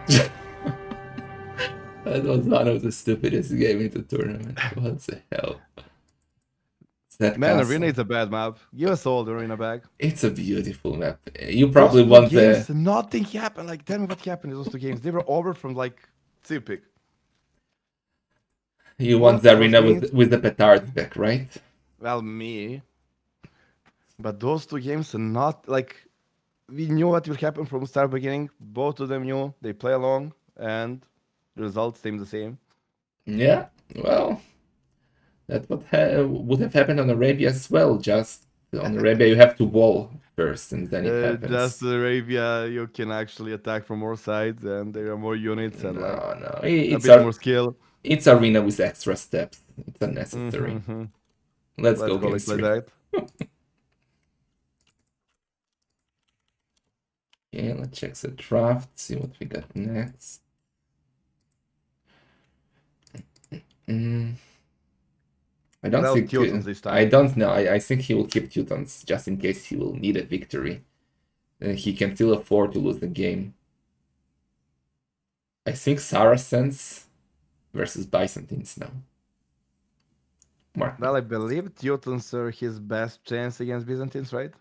That was one of the stupidest games in the tournament. What the hell? That Man, castle. Arena is a bad map. Give us all the Arena back. It's a beautiful map. You probably want games, the... Nothing happened. Like, tell me what happened in those two games. They were over from like pick. You want the arena with the petard back, right? Well, me. But those two games are not like we knew what would happen from the start beginning. Both of them knew they play along, and the results seem the same. Yeah, well, that would have happened on Arabia as well. Just on Arabia, you have to wall first, and then it happens. Just Arabia, you can actually attack from more sides, and there are more units and it's a bit more skill. It's arena with extra steps. It's unnecessary. Let's go like that. Okay, let's check the draft, see what we got next. I don't think Teutons this time. I don't know. I think he will keep Teutons just in case he will need a victory. He can still afford to lose the game. I think Saracens versus Byzantines now. Mark. Well, I believe Teutons are his best chance against Byzantines, right?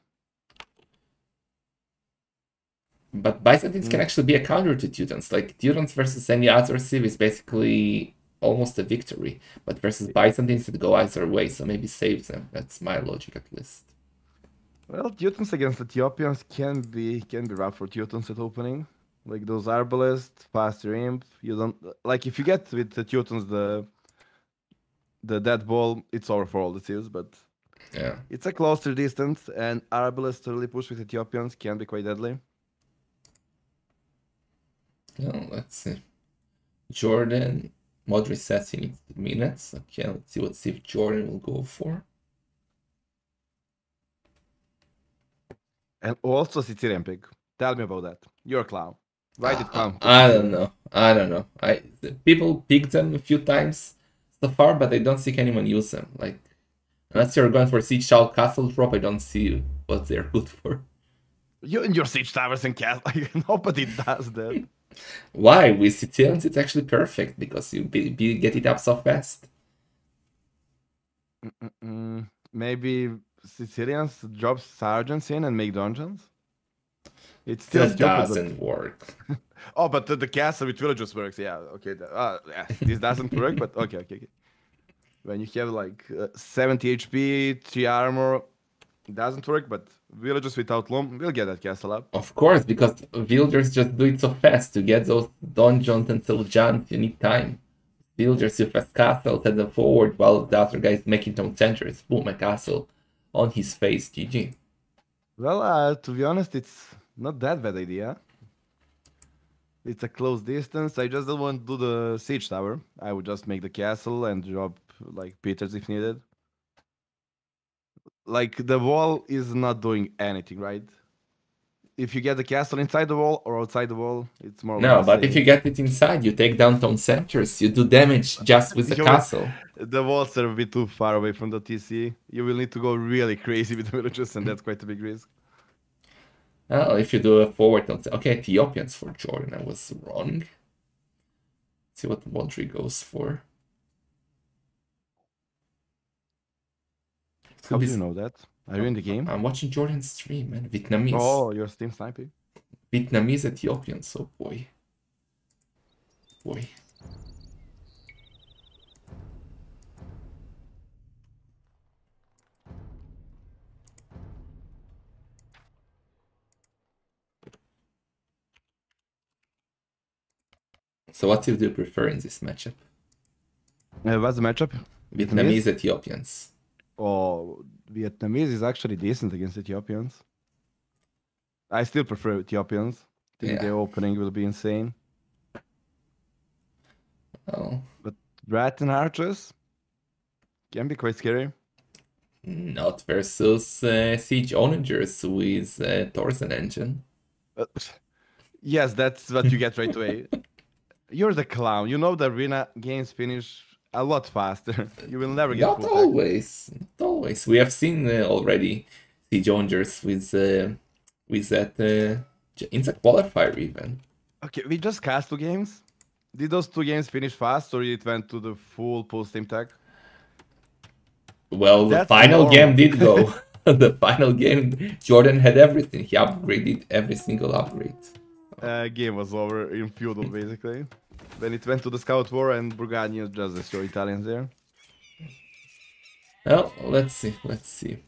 But Byzantines can actually be a counter to Teutons. Like, Teutons versus any other civ is basically almost a victory. But versus Byzantines, it go either way, so maybe save them. That's my logic, at least. Well, Teutons against Ethiopians can be rough for Teutons at opening. Like, those Arbalest, faster imp, you don't... Like, if you get with the Teutons the dead ball, it's over for all the civs, but... Yeah. It's a closer distance, and Arbalest to really push with Ethiopians can be quite deadly. Well, let's see. JorDan. Modri says he needs minutes. Okay, let's see what Civ JorDan will go for. And also Sicilian pick. Tell me about that. You're a clown. Why did clown? I don't know. People picked them a few times so far, but I don't see anyone use them. Like, unless you're going for Siege Tower Castle drop, I don't see what they're good for. You and your Siege Towers and Castle, nobody does that. Why? With Sicilians, it's actually perfect because you get it up so fast. Maybe Sicilians drop sergeants in and make dungeons? It's still That doesn't work. Oh, but the castle with villagers works. Yeah, okay. Yeah, this doesn't work, but okay. When you have like 70 HP, 3 armor, It doesn't work, but villagers without loom will get that castle up. Of course, because villagers just do it so fast. To get those donjons and giants, you need time. Villagers with fast castle, send them forward while the other guy is making town centers. Boom, a castle on his face. GG. Well, to be honest, it's not that bad idea. It's a close distance. I just don't want to do the siege tower. I would just make the castle and drop like Peters if needed. Like the wall is not doing anything, right? If you get the castle inside the wall or outside the wall, it's more. No, but if you get it inside, you take down town centers. You do damage just with the castle. The walls are a bit too far away from the TC. You will need to go really crazy with the villages, and that's quite a big risk. Oh, if you do a forward town center. Okay, Ethiopians for Jordan. I was wrong. Let's see what Modri goes for. How do you know that? Are you in the game? I'm watching Jordan's stream, man. Vietnamese. Oh, you're Steam sniping. Vietnamese Ethiopian, so boy. Boy. So what do you prefer in this matchup? What's the matchup? Vietnamese Ethiopians. Oh, Vietnamese is actually decent against Ethiopians. I still prefer Ethiopians. I think the opening will be insane. Oh. But Bratton Archers can be quite scary. Not versus Siege Onagers with Torsen engine. Yes, that's what you get right away. You're the clown. You know the arena games finish a lot faster. You will never get Not always. Not always. We have seen already Siege Onagers with that in the qualifier even. Okay, we just cast 2 games. Did those 2 games finish fast, or it went to the full post-team tag? Well, the final game did go. The final game, Jordan had everything. He upgraded every single upgrade. Game was over in feudal, basically. Then it went to the Scout War, and Burgani just destroyed Italians there. Well, let's see. Let's see.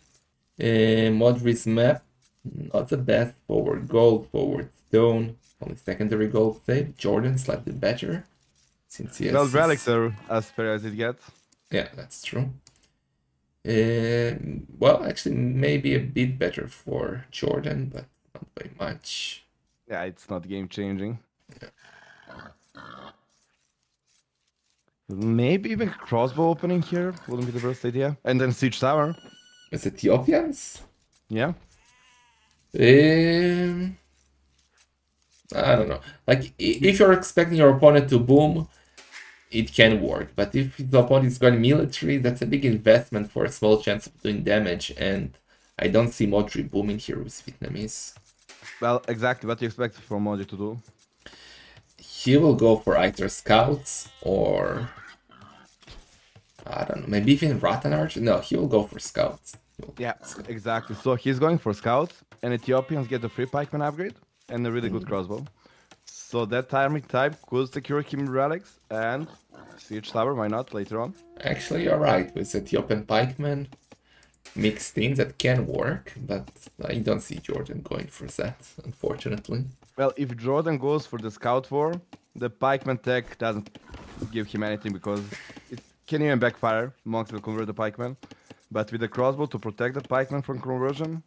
Modri's map, not the best. Forward gold, forward stone. Only secondary gold save. Jordan slightly better. Since he has well, relics are as fair as it gets. Yeah, that's true. Well, actually, maybe a bit better for Jordan, but not by much. Yeah, it's not game changing. Yeah. Maybe even crossbow opening here wouldn't be the worst idea. And then siege tower. With Ethiopians? Yeah. I don't know. Like, if you're expecting your opponent to boom, it can work. But if the opponent is going military, that's a big investment for a small chance of doing damage. And I don't see Modri booming here with Vietnamese. Well, exactly what you expect from Modri to do. He will go for either scouts or... I don't know, maybe even Rattan Archer? No, he will go for scouts. Yeah, exactly. So he's going for scouts, and Ethiopians get the free pikeman upgrade and a really good crossbow. So that timing type could secure him relics and siege tower, why not, later on? Actually, you're right. With Ethiopian pikeman mixed in, that can work, but I don't see Jordan going for that, unfortunately. Well, if Jordan goes for the scout war, the pikeman tech doesn't give him anything because it can even backfire. Monks will convert the pikeman. But with the crossbow to protect the pikeman from conversion,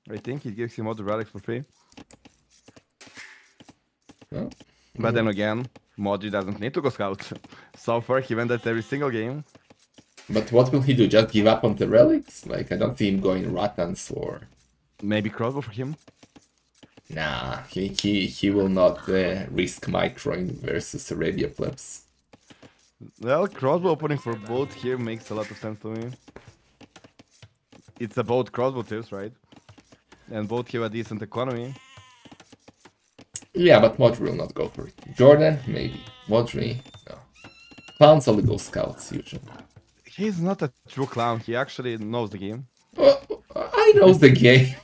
I think it gives him all the relics for free. Oh. But then again, Modri doesn't need to go scout. So far, he went at every single game. But what will he do? Just give up on the relics? Like, I don't see him going Rattans or... Maybe crossbow for him? Nah, he will not risk microing versus Arabia plebs. Well, crossbow opening for both here makes a lot of sense to me. It's about crossbow tips, right? And both have a decent economy. Yeah, but Modri will not go for it. Jordan, maybe. Modri, no. Clowns only go scouts, usually. He's not a true clown. He actually knows the game. I know the game.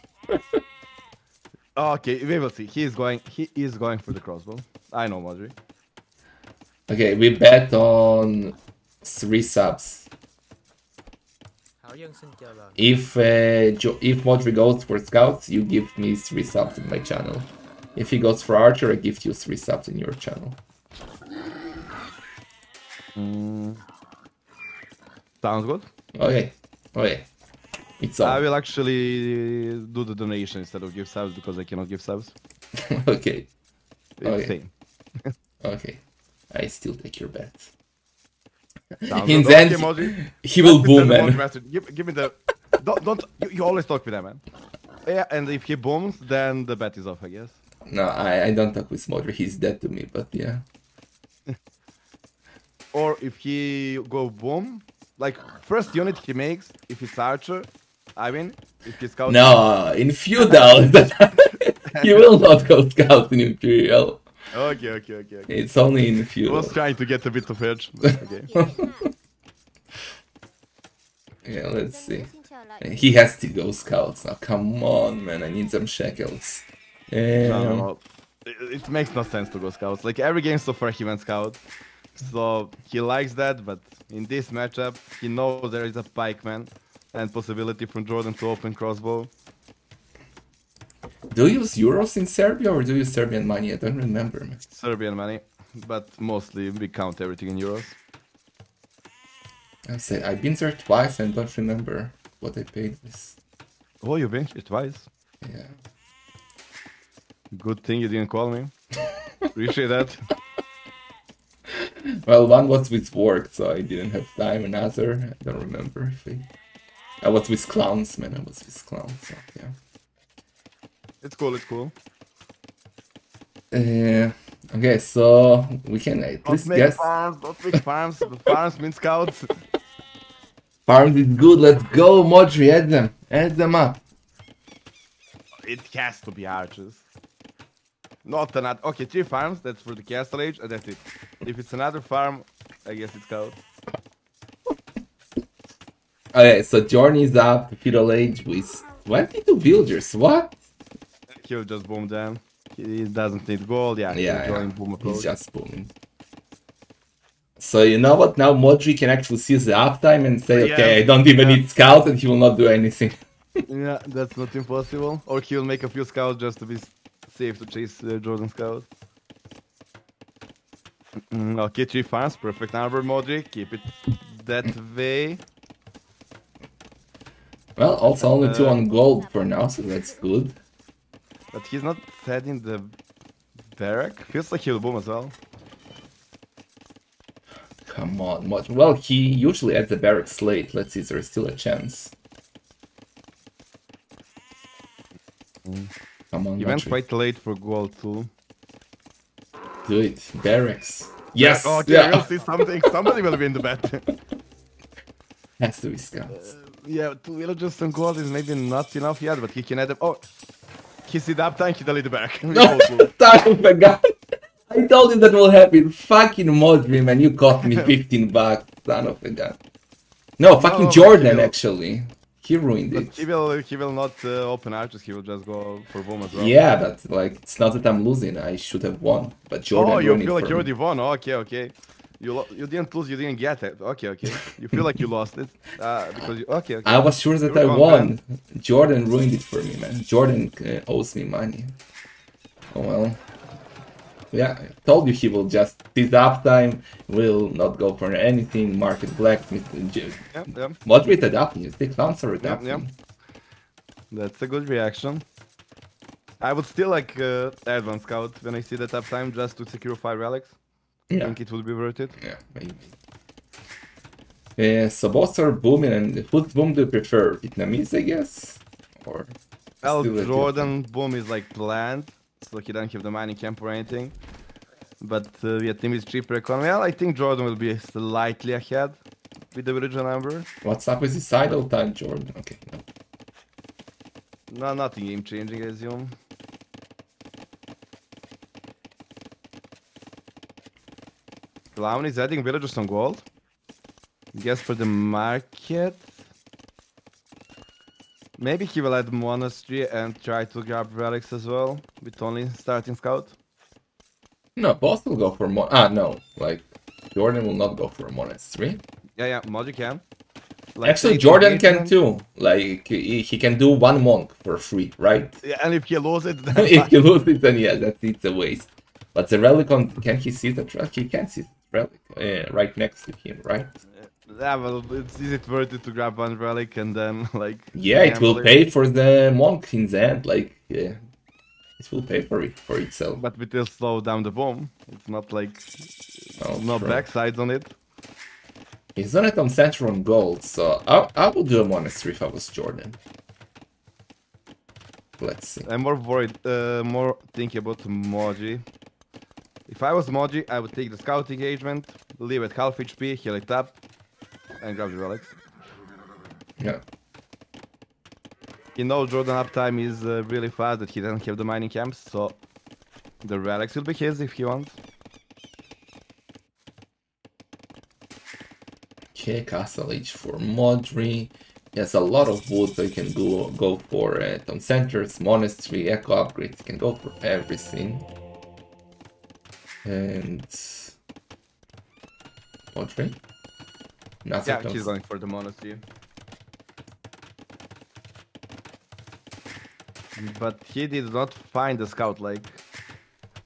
Okay, we will see. He is going for the crossbow. I know Modri. Okay, we bet on 3 subs. How If Modri goes for scouts, you give me 3 subs in my channel. If he goes for archer, I give you 3 subs in your channel. Sounds good. Okay. Okay. It's on. I will actually do the donation instead of give subs because I cannot give subs. Okay. It's Okay. same. Okay. I still take your bet. Sounds In good. the end, Okay, Modri. he will Let me boom, send the man. Modri message. Give me the. Don't. You always talk with that, man. Yeah, and if he booms, then the bet is off, I guess. No, I don't talk with Modri. He's dead to me, but yeah. Or if he go boom, like first unit he makes, if it's archer, I win. If he's scout, No, in feudal, he will not go scout in Imperial. Okay. It's only in I feudal. was trying to get a bit of edge. But okay. Yeah, let's see. He has to go scouts now. Come on, man. I need some shekels. No. It makes no sense to go scouts. Like every game so far he went scout. So he likes that, but in this matchup, he knows there is a pikeman and possibility from JorDan to open crossbow. Do you use euros in Serbia or do you use Serbian money? I don't remember, man. Serbian money, but mostly we count everything in euros. I say I've been there twice and don't remember what I paid this. Oh, you benched it twice. Yeah. Good thing you didn't call me. Appreciate that. Well, one was with work, so I didn't have time. Another, I don't remember if I was with clowns, man. I was with clowns, so yeah. It's cool. Okay, so we can at least guess. Don't make farms. The farms mean scouts. Farms is good. Let's go, Modri. Add them up. It has to be archers. Not another. Okay, 3 farms. That's for the castle age, and that's it. If it's another farm, I guess it's scout. Okay, so Jordan is up to feudal age with 22 villagers. What? He'll just boom them. He doesn't need gold. Yeah, Yeah, join boom he's approach. just booming. So you know what? Now Modri can actually seize the uptime and say, okay, I don't even need scout, and he will not do anything. Yeah, that's not impossible. Or he'll make a few scouts just to be safe to chase JorDan scout. Okay, 3 farms, perfect number, Modri. Keep it that way. Well, also only 2 on gold for now, so that's good. But he's not setting the barrack. Feels like he'll boom as well. Come on, Modri. Well, he usually adds the barracks late. Let's see, there's still a chance. Come on, He went Modri. quite late for gold too. Do it. Barracks. Yes! Okay, Yeah. we'll see something. Somebody will win the bet. Has to be scouts. Yeah, 2 villagers and gold is maybe not enough yet, but he can add them. Oh, he see the uptime, he delete the barrack. No, son of a gun. I told you that will happen. Fucking Modri, man. You cost me 15 bucks. Son of a gun. No, fucking but JorDan, he will- actually. He ruined But it. he will not open archers, he will just go for boom as well. Yeah, but like, it's not that I'm losing. I should have won. But JorDan Oh, you ruined it feel like for you me. already won. Okay. You didn't lose, you didn't get it. Okay. You feel like you lost it. Because you, okay. I was sure that You I won, won. JorDan ruined it for me, man. JorDan owes me money. Oh well. Yeah, I told you he will just this uptime, will not go for anything, market black. Yeah. Moderate adapting, you think clowns are adapting. Yeah. That's a good reaction. I would still like add 1 scout when I see that uptime just to secure 5 relics. I Yeah, think it would be worth it. yeah, maybe. So both are booming, and whose boom do you prefer? Vietnamese, I guess? Or Well, still a JorDan boom is like planned, so he don't have the mining camp or anything. But Vietnam is cheaper economy. Well, I think JorDan will be slightly ahead with the original number. What's up with this idle time, Jordan? Okay, no. No, nothing game changing, I assume. Clown is adding villagers on gold. Guess for the market. Maybe he will add monastery and try to grab relics as well, with only starting scout. No, both will go for no. Like, Jordan will not go for a monastery. Yeah, Modri can. Like, Actually, take JorDan can engagement. too. Like, he can do one monk for free, right? Yeah, and if he loses it, then If you lose it, then yeah, it's a waste. But the relic on, can he see the relic? He can see the relic right next to him, right? yeah, well, is it worth it to grab one relic and then like Yeah, it will gamble it? pay for the monk in the end. Like, yeah, it will pay for it for itself. But we will slow down the bomb. It's not like Oh, no true. backsides on it. He's on it on center on gold, so I would do a monastery if I was JorDan. Let's see. I'm more worried, more thinking about Modri. If I was Modri, I would take the scout engagement, leave at half HP, heal it up, and grab the relics. Yeah. He knows JorDan uptime is really fast, that he doesn't have the mining camps, so the relics will be his if he wants. Okay, Castle Age for Modri. He has a lot of wood, so you can go for town centers, monastery, echo upgrades. You can go for everything. And Modri. Nothing. Yeah, he's going for the monastery. But he did not find the scout. Like,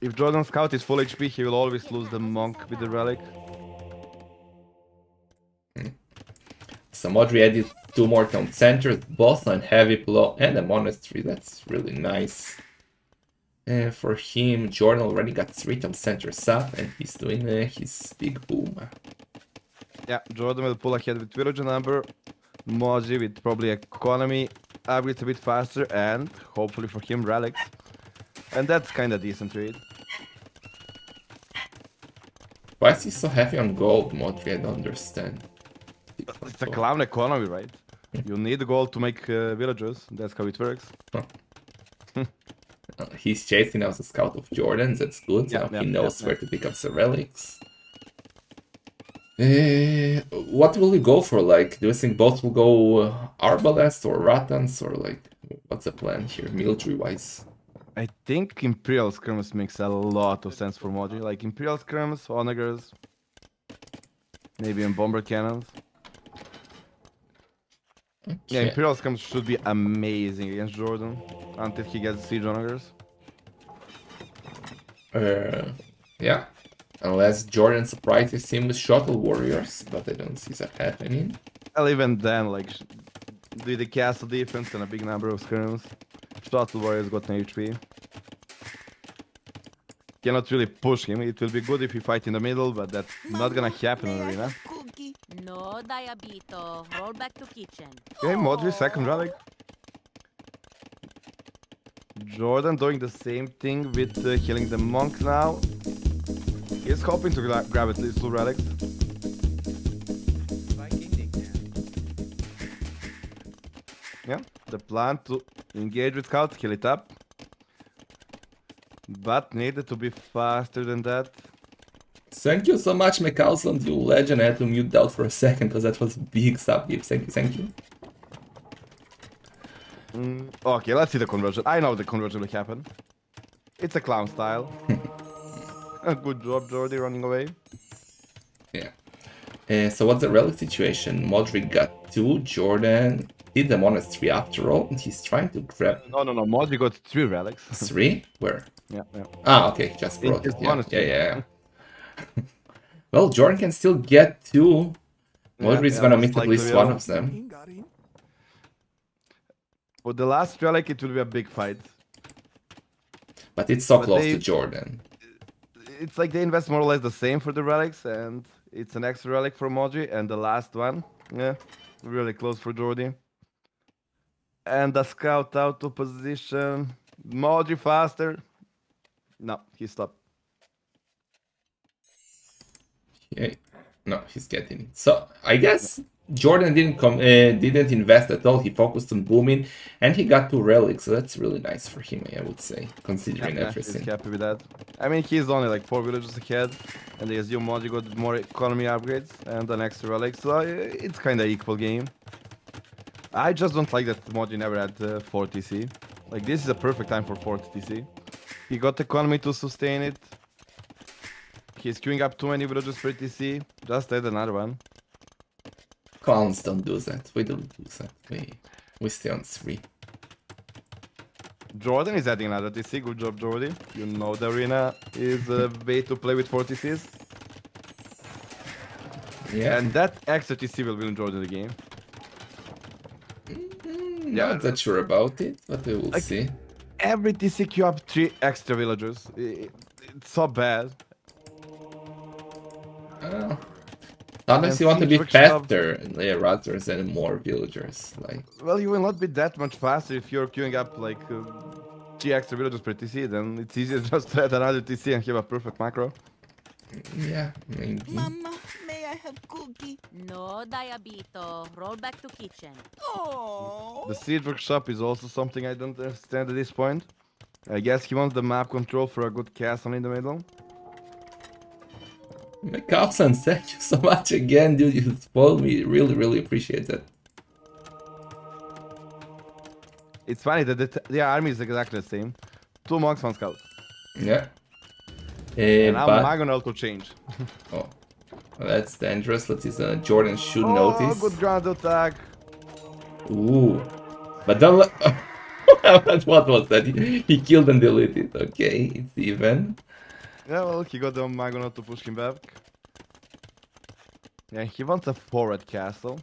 if JorDan scout is full HP, he will always lose the monk with the relic. So Modri added 2 more town centers, both on heavy blow and a monastery. That's really nice. For him, JorDan already got 3 town centers up, and he's doing his big boom. Yeah, JorDan will pull ahead with villager number. Modri with probably economy upgrades a bit faster, and hopefully for him relics. And that's kind of decent trade. Why is he so heavy on gold, Modri? I don't understand. It's a clown economy, right? You need gold to make villagers. That's how it works. Huh. He's chasing out the scout of JorDan. That's good. Yeah, Now yeah, he knows yeah, where to pick up the relics. What will you go for? Like, do you think both will go Arbalest or Ratans, or like, what's the plan here, military-wise? I think Imperial Skirms makes a lot of sense for Modri. Like Imperial Skirms, Onagers, maybe in bomber cannons. Yeah, Imperial Skirms should be amazing against JorDan until he gets Siege Onagers. Yeah. Unless JorDan surprises him with Shuttle Warriors, but I don't see that happening. Well, even then, like, do the castle defense and a big number of skirms. Shuttle Warriors got an HP. Cannot really push him. It will be good if you fight in the middle, but that's not gonna happen in arena. No diabito. Roll back to kitchen. Okay, Modri second relic. JorDan doing the same thing with healing the monk now. He's hoping to grab at least 2 relics. Yeah, the plan to engage with scouts, kill it up. But needed to be faster than that. Thank you so much, McCausland, you legend. I had to mute out for a second because that was a big sub gift. Thank you. Okay, let's see the conversion. I know the conversion will happen. It's a clown style. Good job, Jordi, running away. Yeah. So what's the relic situation? Modri got 2, JorDan did the monastery after all, and he's trying to grab... No, Modri got 3 relics. 3? Where? Yeah. Ah, okay, just brought it. Monastery. Yeah. Well, JorDan can still get 2. Modri's gonna meet at least one of them. For the last relic, it will be a big fight. But it's so close to JorDan. It's like they invest more or less the same for the relics, and it's an extra relic for Modri, and the last one, yeah, really close for Jordi. And the scout out to position. Modri faster. No, he stopped. Okay. No, he's getting it. So I guess JorDan didn't invest at all. He focused on booming, and he got 2 relics. So that's really nice for him, I would say, considering everything. He's happy with that. I mean, he's only like 4 villages ahead, and they assume Modri got more economy upgrades and an extra relic, so it's kind of equal game. I just don't like that Modri never had 4 TC. Like, this is a perfect time for 4 TC. He got economy to sustain it. He's queuing up too many villages per TC. Just add another one. Clowns don't do that. We don't do that. We stay on 3. JorDan is adding another TC. Good job, Jordy. You know the arena is a way to play with 4 TCs. Yeah. And that extra TC will win JorDan the game. Not that sure about it, but we will see. Every TC queue up 3 extra villagers. It's so bad. Unless you want to be Workshop. faster, rather than more villagers. Like, Well, you will not be that much faster if you're queuing up like 3 extra villagers per TC. Then it's easier just to add another TC and have a perfect macro. yeah, maybe. Mama, may I have cookie? No, Diabito. Roll back to kitchen. Oh. The siege workshop is also something I don't understand at this point. I guess he wants the map control for a good castle in the middle. Carlson, thank you so much again, dude. You spoiled me. Really, really appreciate that. It's funny that the army is exactly the same. 2 monks, 1 scout. Yeah. And now But... Magonel to change. Oh, well, that's dangerous. Let's see. JorDan should Oh, notice. good ground attack. Ooh. But don't look. What was that? He killed and deleted. Okay, it's even. Yeah, well, he got the Magonel to push him back. Yeah, he wants a forward castle.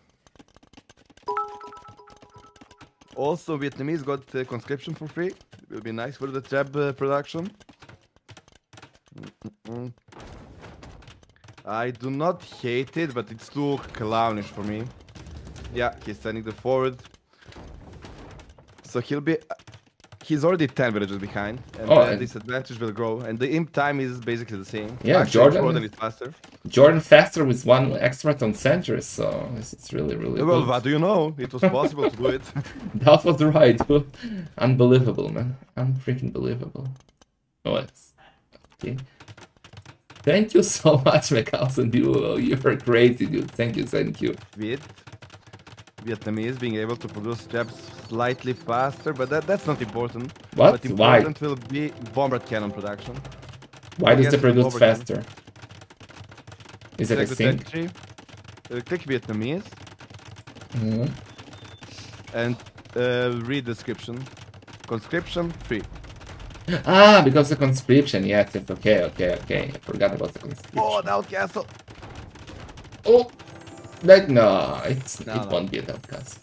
Also, Vietnamese got conscription for free. It will be nice for the trap production. I do not hate it, but it's too clownish for me. Yeah, he's sending the forward. So he'll be... He's already 10 villages behind, and then this advantage will grow. And the imp time is basically the same. Yeah, actually, JorDan is faster. JorDan faster with 1 extra on center, so it's really, really Well, good. what do you know? It was possible to do it. That was right. Unbelievable, man. Unfreaking believable. Oh, it's... Okay. Thank you so much, McCallson. You're crazy, dude. Thank you. With Vietnamese being able to produce traps slightly faster, but that's not important. What? But important will be bombard cannon production. Why does it produce faster? Is it a thing? Click Vietnamese and read description. Conscription free. Ah, because of the conscription. Yes, it's okay. I forgot about the conscription. Oh, now castle. Oh, that no, it won't be a outcast.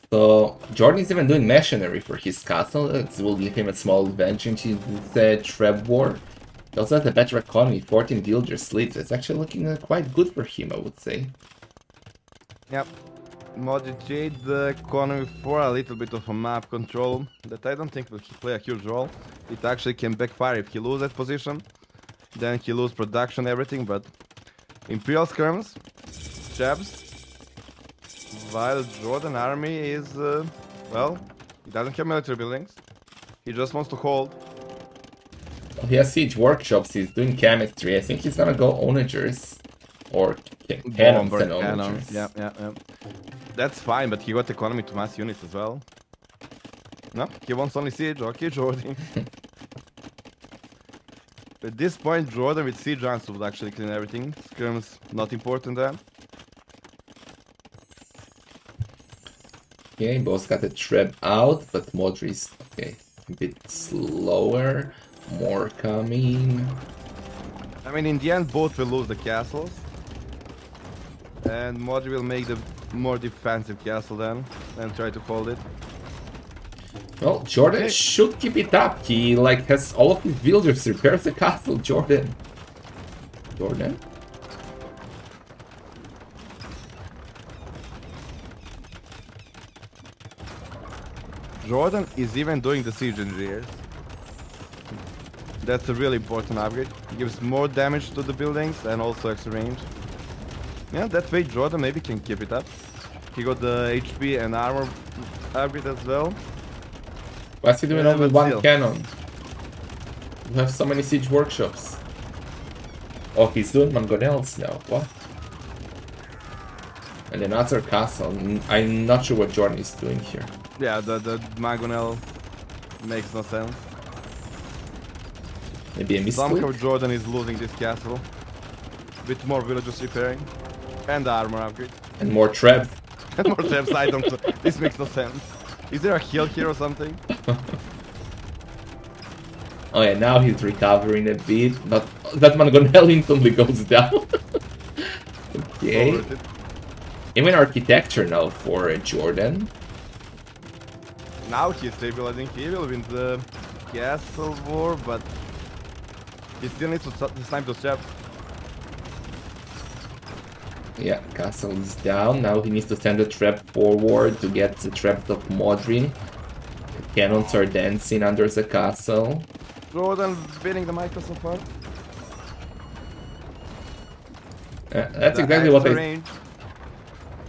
So JorDan is even doing machinery for his castle. It will give him a small advantage in the trap war. He also has a better economy, 14 villagers sleeps. It's actually looking quite good for him, I would say. Yep. Modri trade the economy for a little bit of a map control that I don't think will play a huge role. It actually can backfire if he loses that position. Then he loses production, everything, but Imperial skirms, jabs, while JorDan army is, well, he doesn't have military buildings. He just wants to hold. He has siege workshops, he's doing chemistry. I think he's gonna go onagers. Or cannons and onagers. Yeah. That's fine, but he got economy to mass units as well. No, he wants only siege. Okay, JorDan. At this point, JorDan with siege giants would actually clean everything. Skirms not important there. Okay, both got the trap out, but Modri is okay. A bit slower. More coming. I mean, in the end, both will lose the castles. And Modri will make the more defensive castle then, and try to hold it. Well, JorDan should keep it up. He like has all of his villagers repair the castle. JorDan. JorDan is even doing the siege engineers. That's a really important upgrade. Gives more damage to the buildings and also extra range. Yeah, that way JorDan maybe can keep it up. He got the HP and armor upgrade as well. What's he doing Yeah, only but one still. cannon? You have so many siege workshops. Oh, he's doing mangonels now. What? And another castle. I'm not sure what JorDan is doing here. Yeah, the Magonel makes no sense. Maybe a Somehow misclick? JorDan is losing this castle. With more villagers repairing. And the armor upgrade. And more traps. And more traps, I don't know. This makes no sense. Is there a heal here or something? Oh yeah, now he's recovering a bit, but that Mangonel instantly goes down. Okay. Overrated. Even architecture now for JorDan. Now he's stabilizing. He will win the castle war, but he still needs to time those traps. Yeah, castle is down. Now he needs to send a trap forward to get the traps of Modri. The cannons are dancing under the castle. JorDan winning the micro so far. That's The exactly what extra I. range.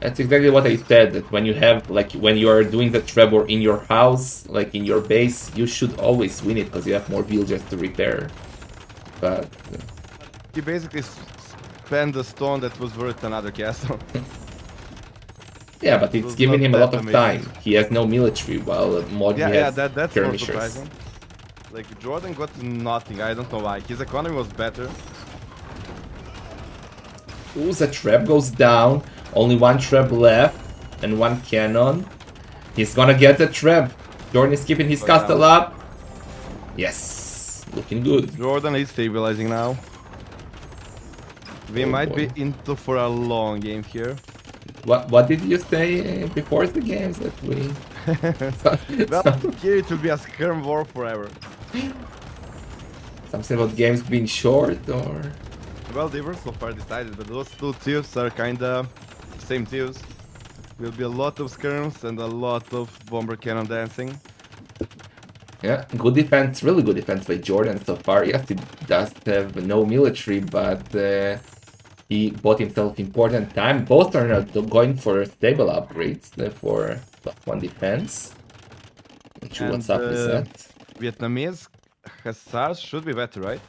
That's exactly what I said. That when you have when you are doing the trevor in your house, like in your base, you should always win it because you have more villagers to repair. But He basically spent the stone that was worth another castle. yeah, but it's was giving not him a that lot of amazing. time. He has no military, while Modri has that's more skirmishers. surprising. Like JorDan got nothing. I don't know why. His economy was better. Ooh, the trap goes down. Only one trap left and one cannon. He's gonna get the trap. JorDan is keeping his castle up. Yes, looking good. JorDan is stabilizing now. We Oh, might boy. be into for a long game here. What did you say before the games that we? Well, here it will be a skirm war forever. Something about games being short or? Well, they were so far decided, but those two tiers are kinda same tiers. Will be a lot of skirms and a lot of bomber cannon dancing. Yeah, good defense, really good defense by JorDan so far. Yes, he does have no military, but he bought himself important time. Both are now going for stable upgrades for +1 defense. Not sure what's up with that. Vietnamese hussars should be better, right?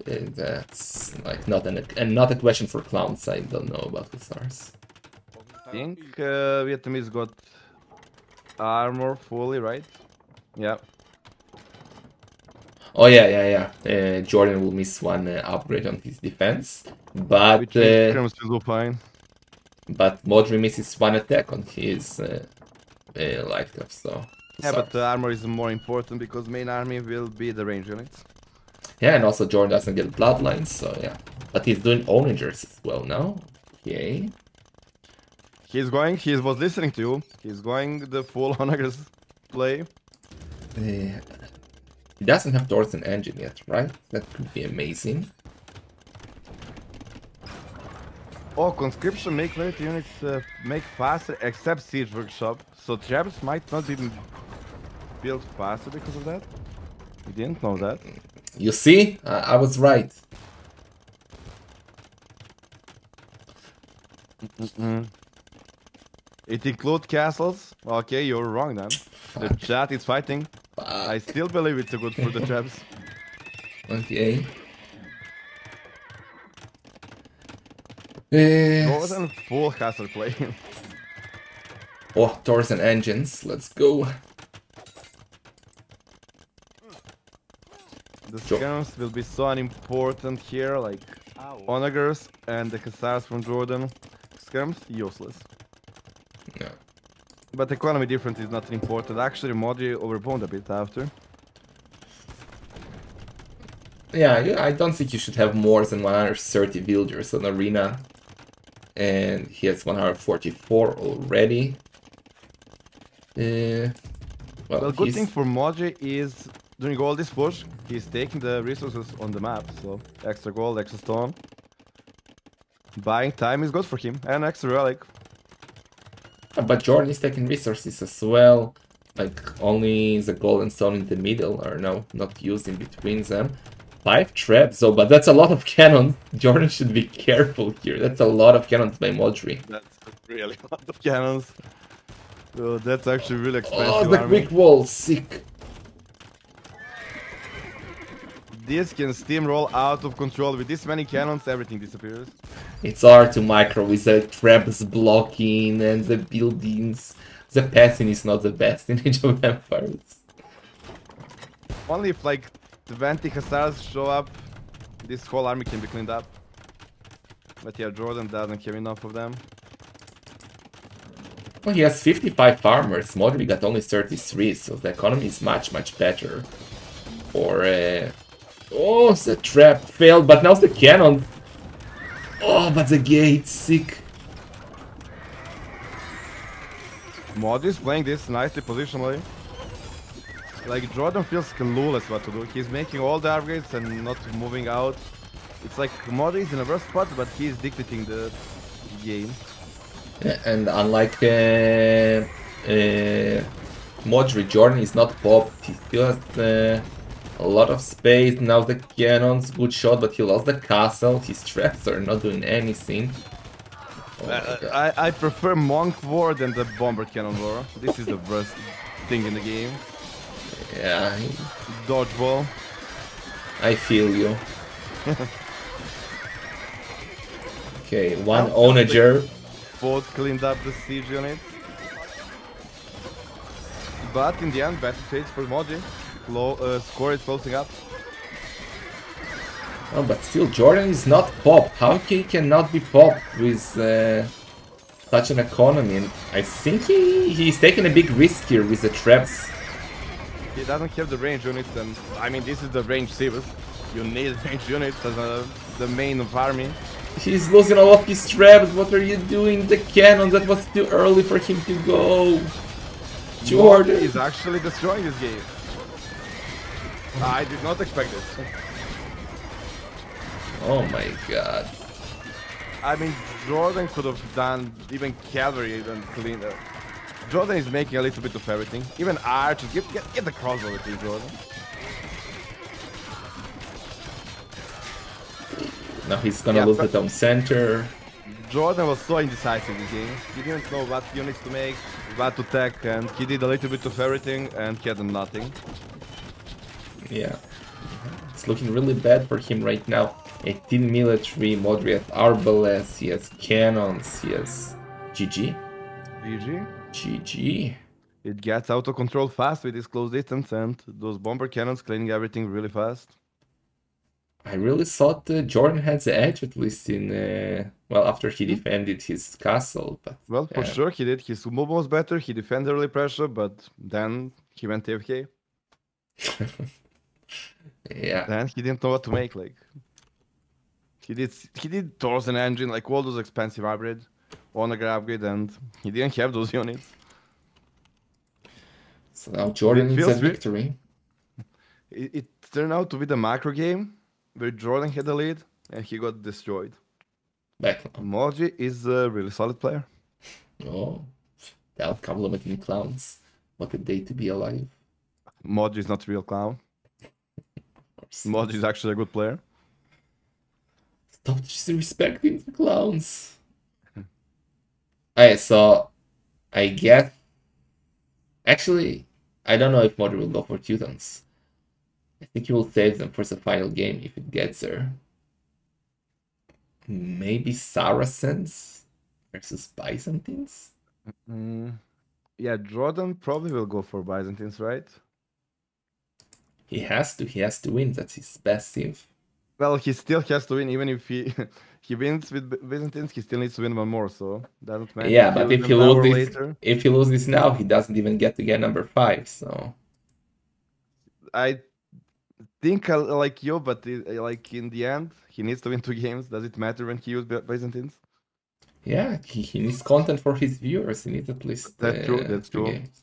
That's like not a question for clowns. I don't know about the stars. I think Vietnamese got armor fully, right? Yeah. Oh yeah. JorDan will miss one upgrade on his defense, but Which skirms will do fine. but Modri misses one attack on his light cup. So Yeah, but the armor is more important because main army will be the range units. yeah, and also JorDan doesn't get bloodlines. So yeah, but he's doing onagers as well now. Okay. He was listening to you. He's going the full Onagers play. He doesn't have doors and engine yet, right? That could be amazing. Oh, conscription make military units make faster except siege workshop. So traps might not be built faster because of that. We didn't know that. You see, I was right. It includes castles. Okay, you're wrong then. The chat is fighting. I still believe it's a good for the traps. Okay. More than full castle play. Oh, doors and engines. Let's go. The skirms will be so unimportant here, like Onagers and the Hussars from JorDan. Skirms, useless. Yeah. But economy difference is not important. Actually, Modri overboned a bit after. Yeah, I don't think you should have more than 130 villagers on arena. And he has 144 already. Well, good thing for Modri is during all this push, he's taking the resources on the map. So extra gold, extra stone. Buying time is good for him, and extra relic. But JorDan is taking resources as well. Like, only the gold and stone in the middle are now not used in between them. 5 traps, so but that's a lot of cannons. JorDan should be careful here. That's a lot of cannons by Modri. That's really a lot of cannons. So that's actually really expensive. Oh, the army. quick wall, sick. This can steamroll out of control. With this many cannons, everything disappears. It's hard to micro with the traps blocking and the buildings. The passing is not the best in Age of Empires. Only if like 20 Hussars show up, this whole army can be cleaned up. But yeah, JorDan doesn't have enough of them. Well, he has 55 farmers. Modri got only 33, so the economy is much, much better. For oh, the trap failed, but now the cannon. Oh, but the gate, sick. Modri's playing this nicely positionally. Like, JorDan feels clueless what to do. He's making all the upgrades and not moving out. It's like Modri is in a worse spot, but he's dictating the game. Yeah, and unlike Modri, JorDan is not popped. He still has a lot of space. Now the cannons, good shot, but he lost the castle. His traps are not doing anything. Oh I prefer Monk War than the Bomber Cannon War. This is the worst thing in the game. Yeah, Dodgeball. I feel you. Okay, one onager. Both cleaned up the siege units. But in the end, better trades for Modri. Score is closing up. Oh, but still, JorDan is not popped. How he cannot be popped with such an economy? And I think he's taking a big risk here with the traps. He doesn't have the range units, and I mean, this is the range series. You need range units as the main of army. He's losing all of his traps. What are you doing? The cannon, that was too early for him to go. JorDan is actually destroying this game. I did not expect this. Oh my god. I mean, JorDan could have done even cavalry and cleaned up. JorDan is making a little bit of everything. Even arch, get the crossbow with you, JorDan. Now he's gonna lose the town center. JorDan was so indecisive in the game. He didn't know what units to make, what to tech, and he did a little bit of everything and he had nothing. Yeah. It's looking really bad for him right now. 18 military, Modri has arbalest, he has cannons, he has GG. GG. GG. It gets out of control fast with this close distance and those bomber cannons cleaning everything really fast. I really thought JorDan had the edge at least in, well, after he defended his castle. But well, for sure he did. His move was better, he defended early pressure, but then he went AFK. Yeah. Then he didn't know what to make, like. He did Torsen engine, like all those expensive upgrades, Onager upgrade, and he didn't have those units. So now JorDan needs a victory. It turned out to be the macro game, where JorDan had the lead, and he got destroyed. Modri is a really solid player. Oh, without complimenting clowns. What a day to be alive. Modri is not a real clown. Modri is actually a good player. Stop disrespecting the clowns. Alright, so I guess actually I don't know if Modri will go for Teutons. I think he will save them for the final game if it gets there. Maybe Saracens versus Byzantines? Yeah, JorDan probably will go for Byzantines, right? He has to win, that's his best team. Well, he still has to win, even if he he wins with Byzantines, he still needs to win one more, so doesn't matter. Yeah, but if he loses now, he doesn't even get to get number 5, so... I think I like you, but like in the end, he needs to win 2 games. Does it matter when he uses Byzantines? Yeah, he needs content for his viewers. He needs at least that's true. That's 2 true. games.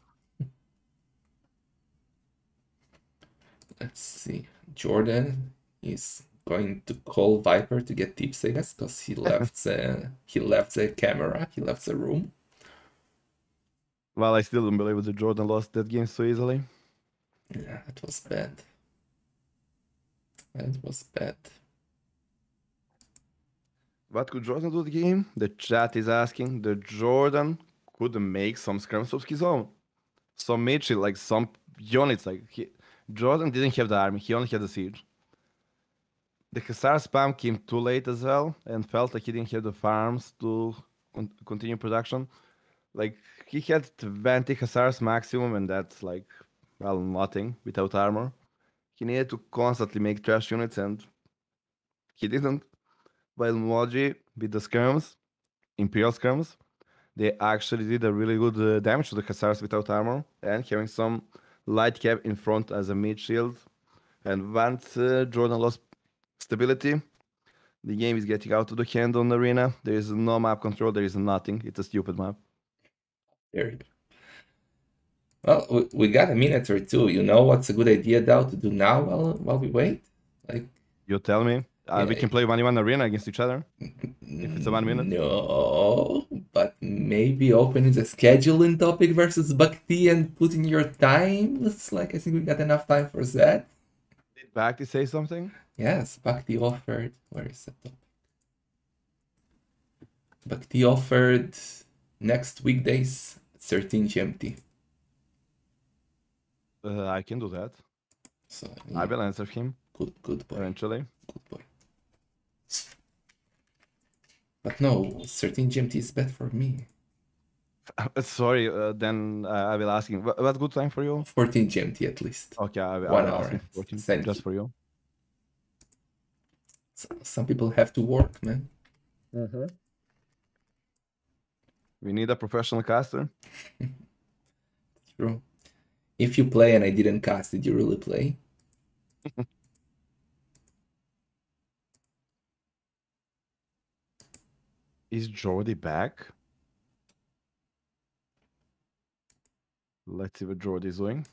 Let's see. JorDan is going to call Viper to get tips, I guess, because he left the camera, he left the room. Well, I still don't believe that JorDan lost that game so easily. Yeah, that was bad. That was bad. What could JorDan do the game? The chat is asking. The JorDan could make some scrums of his own. Some Mitchell, like some units. Like JorDan didn't have the army, he only had the siege. The Hussar spam came too late as well and felt like he didn't have the farms to continue production. Like he had 20 Hussars maximum and that's like, well, nothing without armor. He needed to constantly make trash units, and he didn't. While Modri with the skirms, Imperial skirms, they actually did a really good damage to the Hussars without armor, and having some light cap in front as a mid shield. And once JorDan lost stability, the game is getting out of the hand on the arena. There is no map control, there is nothing. It's a stupid map. There you go. Well, we got a minute or two. You know what's a good idea, though, to do now while we wait? Like, You tell me. We can play 1v1 arena against each other. If it's a 1 minute. No, but maybe opening the scheduling topic versus Bhakti and putting your times. Like, I think we got enough time for that. Did Bhakti say something? Yes, Bhakti offered. Where is the topic? Bhakti offered next weekdays 13 GMT. I can do that. So I will answer him good boy. eventually. Good boy. But no, 13 GMT is bad for me. Sorry, then I will ask him. What's good time for you? 14 GMT at least. Okay, I will 1 ask him hour. 14 Thank just you. for you. Some people have to work, man. We need a professional caster. True. If you play and I didn't cast, did you really play? Is Jordi back? Let's see what Jordi is doing.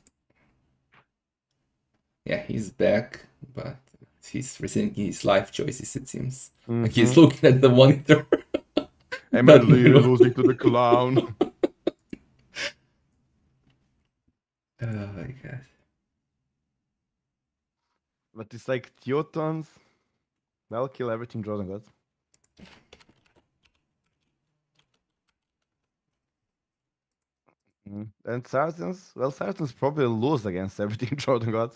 Yeah, he's back, but he's rethinking his life choices, it seems. Like Mm-hmm. he's looking at the monitor. Am I losing to the clown? Oh my god. But it's like Teutons. I'll kill everything Jordan got. And Saracens? Well, Saracens probably lose against everything Jordan got.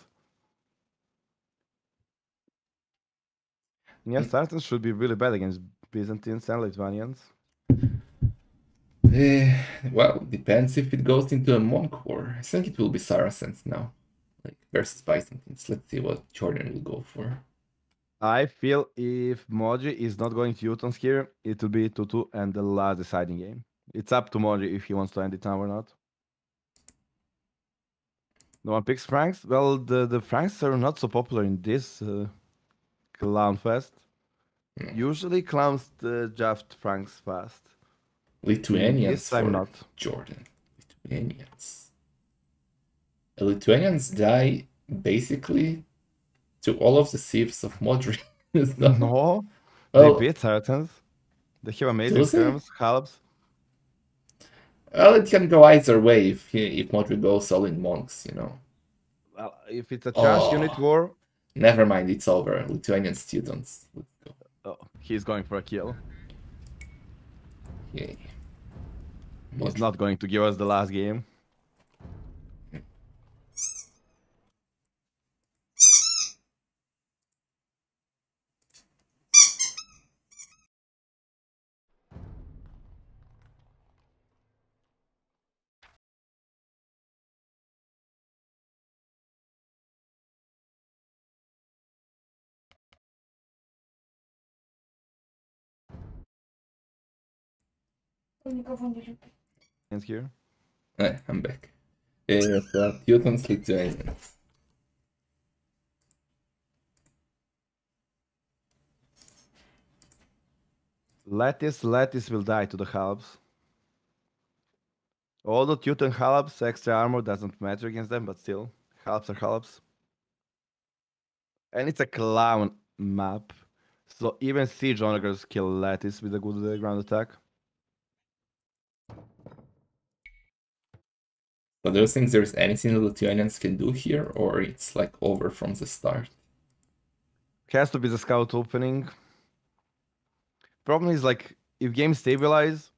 Yeah, Saracens should be really bad against Byzantines and Lithuanians. Well, depends if it goes into a monk war. I think it will be Saracens now, like versus Byzantines. Let's see what JorDan will go for. I feel if Modri is not going to Teutons here, it will be 2-2 and the last deciding game. It's up to Modri if he wants to end it now or not. No one picks Franks? Well, the Franks are not so popular in this clown fest. Usually clowns draft Franks fast. Lithuanians This time for not. JorDan. Lithuanians. Lithuanians die basically to all of the thieves of Modri. No, Well, they beat Saracens. They have amazing do they? skirms, halbs. Well, it can go either way if Modri goes all in monks, you know. Well, if it's a trash unit war, Never mind, it's over. Lithuanian students. Let's go. oh, he's going for a kill. Yay. He's not going to give us the last game. Hands here. I'm back. So, Teutons, Lithuanians. Lattice will die to the halbs. All the Teuton halbs, extra armor doesn't matter against them, but still, halbs are halbs. And it's a clown map, so even siege onagers kill Lattice with a good ground attack. So do you think there's anything the Lithuanians can do here, or it's like over from the start? Has to be the scout opening. Problem is like if games stabilize,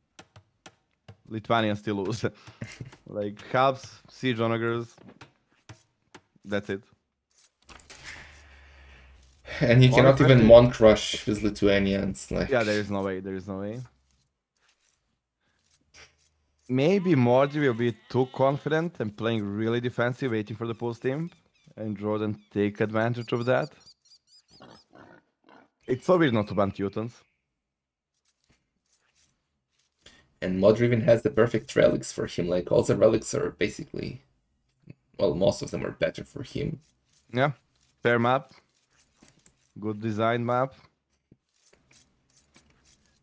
Lithuanians still lose. Like halbs, siege onagers, that's it. And you cannot even Honestly- monk rush with Lithuanians. Like, Yeah, there is no way. There is no way. Maybe Modri will be too confident and playing really defensive, waiting for the post team, and JorDan take advantage of that. It's so weird not to ban Teutons. And Modri even has the perfect relics for him. Like, all the relics are basically... Well, most of them are better for him. Yeah, fair map. Good design map.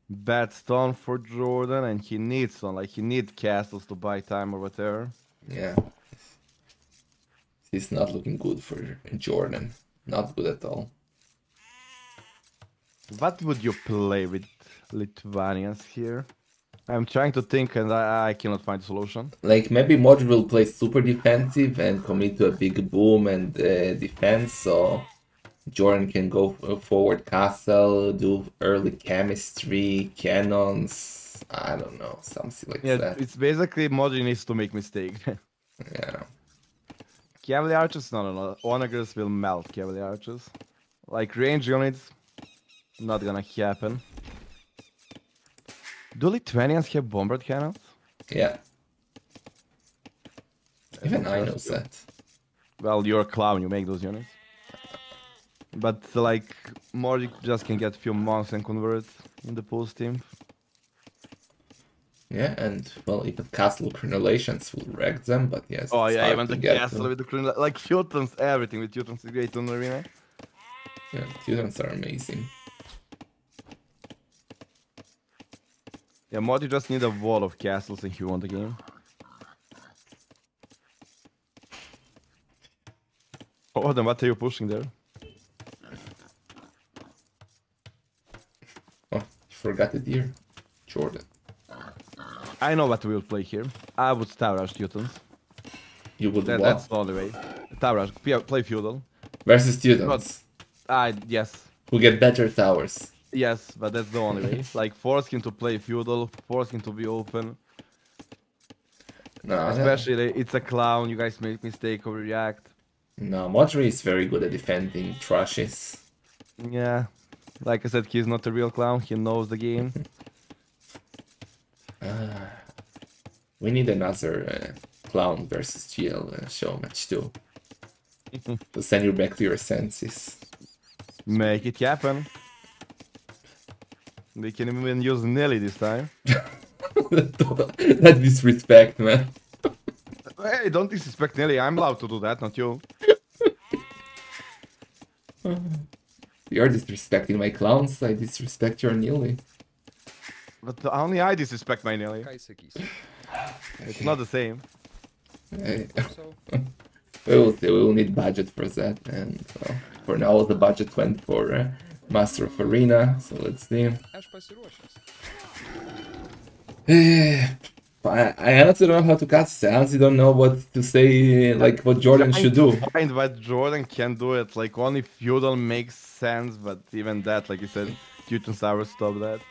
Bad stone for JorDan, and he needs stone. Like, he needs castles to buy time or whatever. Yeah. He's not looking good for JorDan. Not good at all. What would you play with Lithuanians here? I'm trying to think and I cannot find a solution. Like, maybe Modri will play super defensive and commit to a big boom and defense, so JorDan can go forward castle, do early chemistry, cannons, I don't know, something like Yeah, that. it's basically Modri needs to make mistake. Yeah. Cavalry archers? No. Onagers will melt cavalry archers. Like range units, not gonna happen. Do Lithuanians have bombard cannons? Yeah. Even I know Interesting. that. Well, you're a clown, you make those units. But like, Modric just can get few monks and convert in the post team. Yeah, and well, even castle crenellations will wreck them, but yes. Oh it's yeah, hard even to the get castle to. with the like Teutons, everything with Teutons is great on the arena. Yeah, Teutons are amazing. Yeah, Modric just need a wall of castles if you want the game. Oh, then what are you pushing there? Oh, you forgot the deer. JorDan. I know what we will play here. I would Tower Rush Teutons. You would what? That's the only way. Tower Rush, play Feudal. Versus Teutons. Yes. Who get better towers. Yes, but that's the only way. Like, force him to play Feudal, force him to be open. No, Especially, it's a clown, you guys make mistake, overreact. no, Modri is very good at defending trashes. Yeah. Like I said, he's not a real clown, he knows the game. We need another clown versus GL show match too. To send you back to your senses. Make it happen. We can even use Nelly this time. That disrespect, man. Hey, don't disrespect Nelly, I'm allowed to do that, not you. You're disrespecting my clowns, I disrespect your Neely. But only I disrespect my Nelly. It's not the same. Hey. We will need budget for that, and for now the budget went for Master of Arena, so let's see. I honestly don't know how to cast it. I honestly don't know what to say, like what JorDan should do. Find what JorDan can do it. Like, only Feudal makes sense, but even that, like you said, Teutons Tower stop that.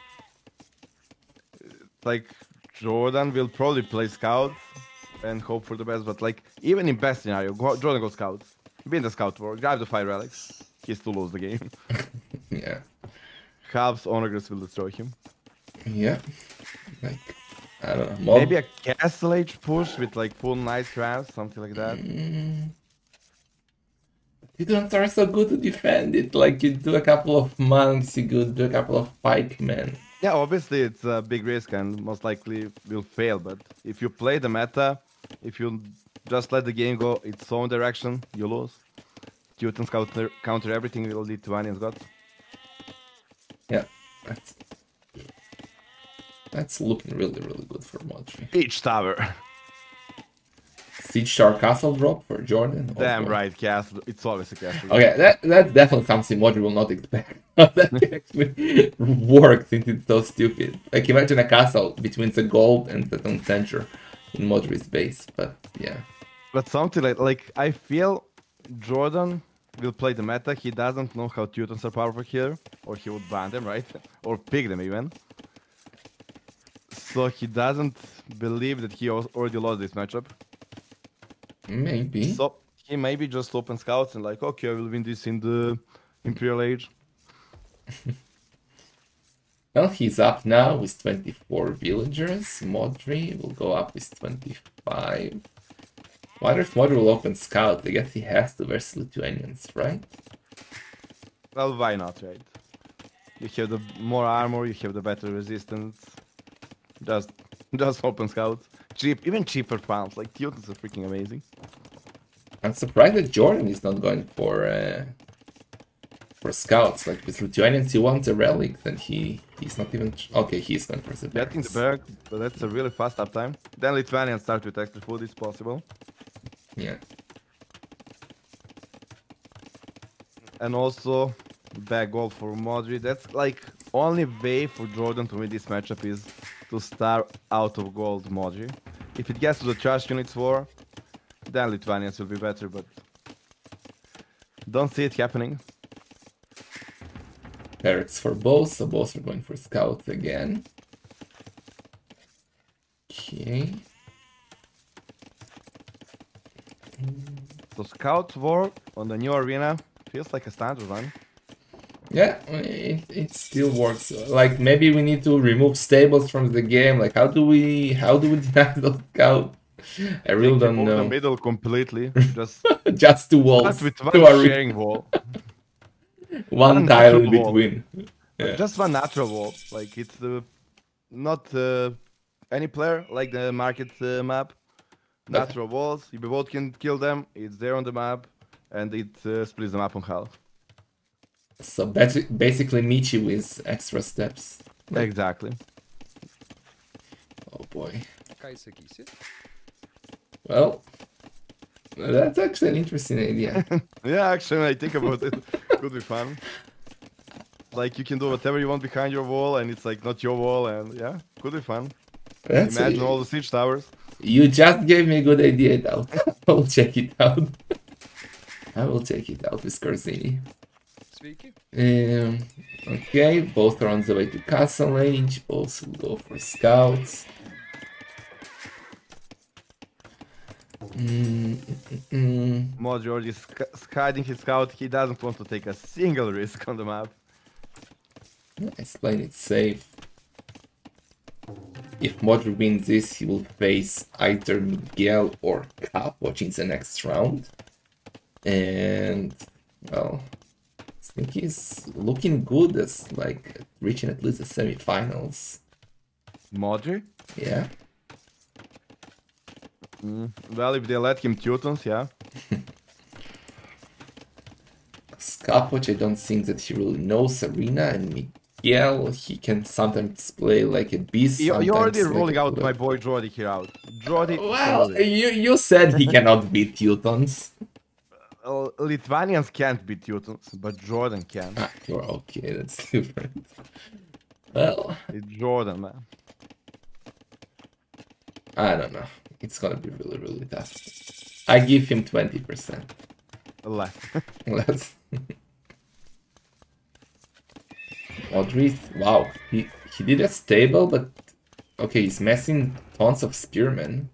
Like, JorDan will probably play Scouts and hope for the best, but like, even in best scenario, JorDan goes Scouts. Win the Scout War, grab the 5 relics. He still lose the game. Yeah. Halves Onagers will destroy him. Yeah. Like, I don't know. Maybe a Castle Age push with like full Knight Crafts, something like that. Teutons are so good to defend it. Like, you do a couple of monks, you could do a couple of pikemen. Yeah, obviously it's a big risk and most likely will fail, but if you play the meta, if you just let the game go its own direction, you lose. Teutons counter everything the Lithuanians got. Yeah, that's looking really, really good for Modri. Each tower. Siege Tower Castle drop for JorDan. Damn Okay. right, castle. It's always a castle. Okay, that's definitely something Modri will not expect. That actually works since it's so stupid. Like, imagine a castle between the gold and the town center in Modri's base, but yeah. But something like I feel JorDan will play the meta. He doesn't know how Teutons are powerful here, or he would ban them, right? Or pick them even. So he doesn't believe that he already lost this matchup. Maybe. So he maybe just open scouts and like, okay, I will win this in the Imperial Age. Well, he's up now with 24 villagers. Modri will go up with 25. Wonder if Modri will open scout. I guess he has to versus Lithuanians, right? Well, why not, right? You have the more armor, you have the better resistance. Just, just open scouts. Cheap, even cheaper farms. Like Teutons are freaking amazing. I'm surprised that JorDan is not going for scouts. Like with Lithuanians, he wants a relic, then he's not even okay. He's going for the Getting the barracks. berg, but that's a really fast uptime. Then Lithuanians start with extra food, it's possible. Yeah. And also back goal for Modri. That's like only way for JorDan to win this matchup is to start out of gold Modri. If it gets to the charge units war, then Lithuanians will be better, but don't see it happening. Barracks for both, so both are going for scout again. Okay. So scout war on the new arena feels like a standard one. Yeah, it still works. Like maybe we need to remove stables from the game. Like how do we deny those scouts? I really don't Over the know. middle completely. Just Just two walls, start with two one are sharing wall. one one tile in natural wall. between. Yeah. Just one natural wall. Like it's not any player like the market map. Natural walls. You both can kill them. It's there on the map, and it splits the map on half. So basically Michi with extra steps. Exactly. Oh boy. Well, that's actually an interesting idea. Yeah, actually, when I think about it, could be fun. Like you can do whatever you want behind your wall, and it's like not your wall, and yeah, could be fun. That's Imagine all the siege towers. You just gave me a good idea now. I will check it out. I will check it out with Corsini. Okay, both are on the way to Castle Age. Both will go for scouts. Modri already is hiding his scout. He doesn't want to take a single risk on the map. Nice, playing it safe. If Modri wins this, he will face either Miguel or Cap, watching the next round. And, well, I think he's looking good as, like, reaching at least the semifinals. Modri? Yeah. Well, if they let him Teutons, yeah. Scapoch, I don't think that he really knows Arena, and Miguel, he can sometimes play like a beast. You're already like rolling out my boy Jordi here out. Jordi. Well, you said he cannot beat Teutons. Lithuanians can't beat Teutons, but JorDan can. Ah, you're okay, that's different. Well, It's JorDan, man. I don't know. It's gonna be really, really tough. I give him 20%. Less. Less. Modri, wow, he did a stable, but okay, he's messing tons of spearmen.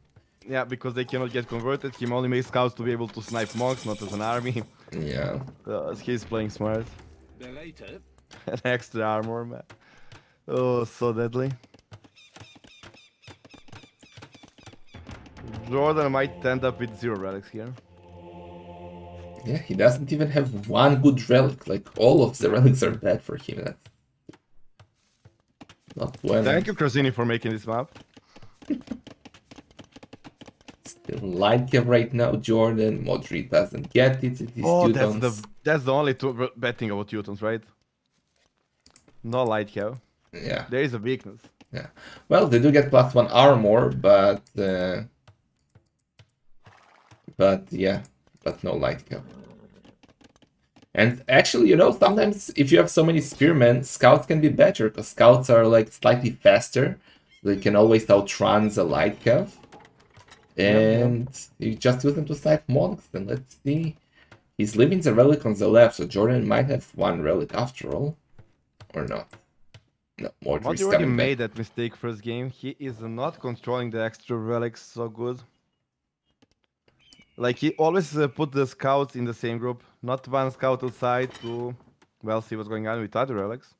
Yeah, because they cannot get converted. He only makes scouts to be able to snipe monks, not as an army. Yeah. He's playing smart. An extra armor, man. Oh, so deadly. JorDan might end up with 0 relics here. Yeah, he doesn't even have one good relic. Like, all of the relics are bad for him. That's not well. Thank you, Krasini, for making this map. Still light cap right now, JorDan. Modri doesn't get it. Oh, that's the only bad thing about Teutons, right? No light cap. Yeah. There is a weakness. Yeah. Well, they do get +1 armor, but yeah, but no light cap. And actually, you know, sometimes if you have so many spearmen, scouts can be better, because scouts are like slightly faster. They can always outrun the light cap. And you just use them to snipe monks. And let's see. He's leaving the relic on the left, so JorDan might have one relic after all. Or not. No, Modri's Modri already coming made back. that mistake first game. He is not controlling the extra relics so good. Like, he always put the scouts in the same group. Not one scout outside to, well, see what's going on with other relics.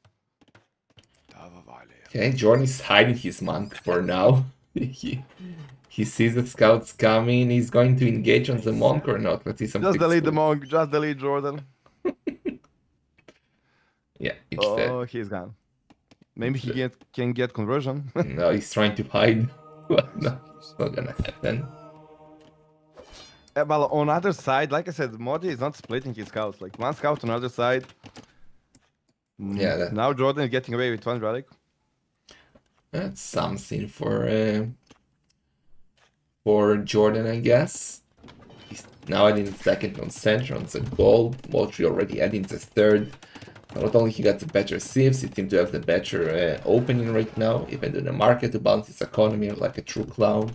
Okay, JorDan is hiding his monk for now. He sees the scouts coming. He's going to engage on the monk or not? Let's see some Just picks delete the with- monk. Just delete JorDan. Yeah, it's Oh, he's gone. Maybe he can get conversion. dead. No, he's trying to hide. But no, it's not gonna happen. Well, on other side, like I said, Modri is not splitting his scouts. Like one scout on the other side. Yeah, that- Now JorDan is getting away with one relic. That's something for JorDan, I guess. He's now adding the second on center on the gold. Modri already adding the third. Not only he got the better sieves, he seems to have the better opening right now, even in the market to balance his economy like a true clown.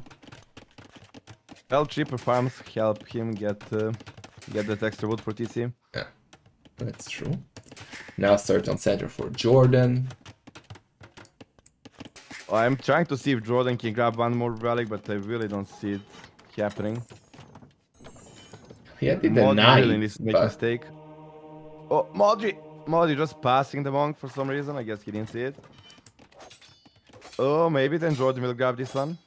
Well, cheaper farms help him get that extra wood for TC. Yeah, that's true. Now third on center for JorDan. I'm trying to see if JorDan can grab one more relic, but I really don't see it happening. He did the Modri really needs knight, to make a but mistake. Oh, Modri just passing the monk for some reason. I guess he didn't see it. Oh, maybe then JorDan will grab this one.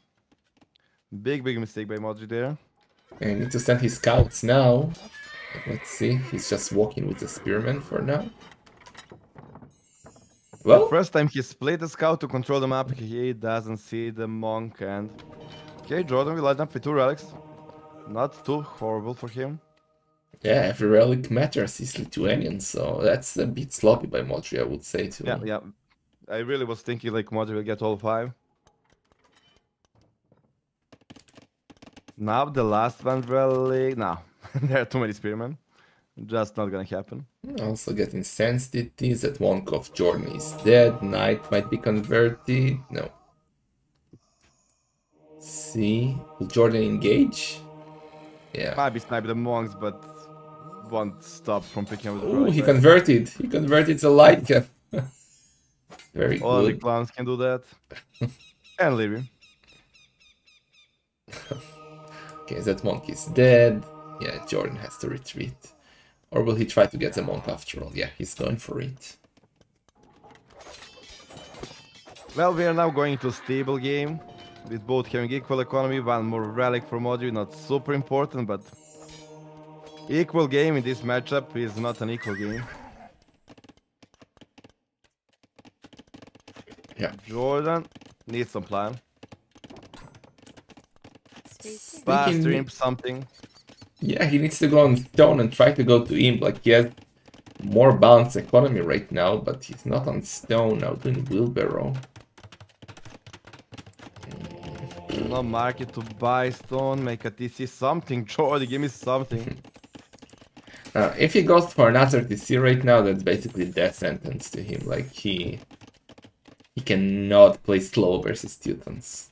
Big mistake by Modri there. I need to send his scouts now. Let's see, he's just walking with the spearman for now. Well, First time he split the scout to control the map, he doesn't see the monk, and okay, JorDan will line up with two relics. Not too horrible for him. yeah, every relic matters. He's Lithuanian, so that's a bit sloppy by Modri, I would say too. Yeah. I really was thinking like Modri will get all five. Now the last one relic. No, there are too many spearmen. Just not gonna happen. Also getting sensitivities. That monk of JorDan is dead. Knight might be converted. No. Let's see, will JorDan engage? Yeah. Might be snipe the monks, but won't stop from picking up the Oh, relic. he converted. He converted the light cap. Very Only good. clowns can do that. And leave him. Okay, that monk is dead. Yeah, JorDan has to retreat. Or will he try to get the monk after all? Yeah, he's going for it. Well, we are now going to a stable game. With both having equal economy, one more relic for Modri, not super important, but equal game in this matchup is not an equal game. Yeah. JorDan needs some plan. Speaking- Fast stream something. Yeah, he needs to go on stone and try to go to imp. Like, he has more balanced economy right now, but he's not on stone now doing wheelbarrow. No market to buy stone, make a TC, something. JorDan, give me something. If he goes for another TC right now, that's basically death sentence to him. Like, he cannot play slow versus Teutons.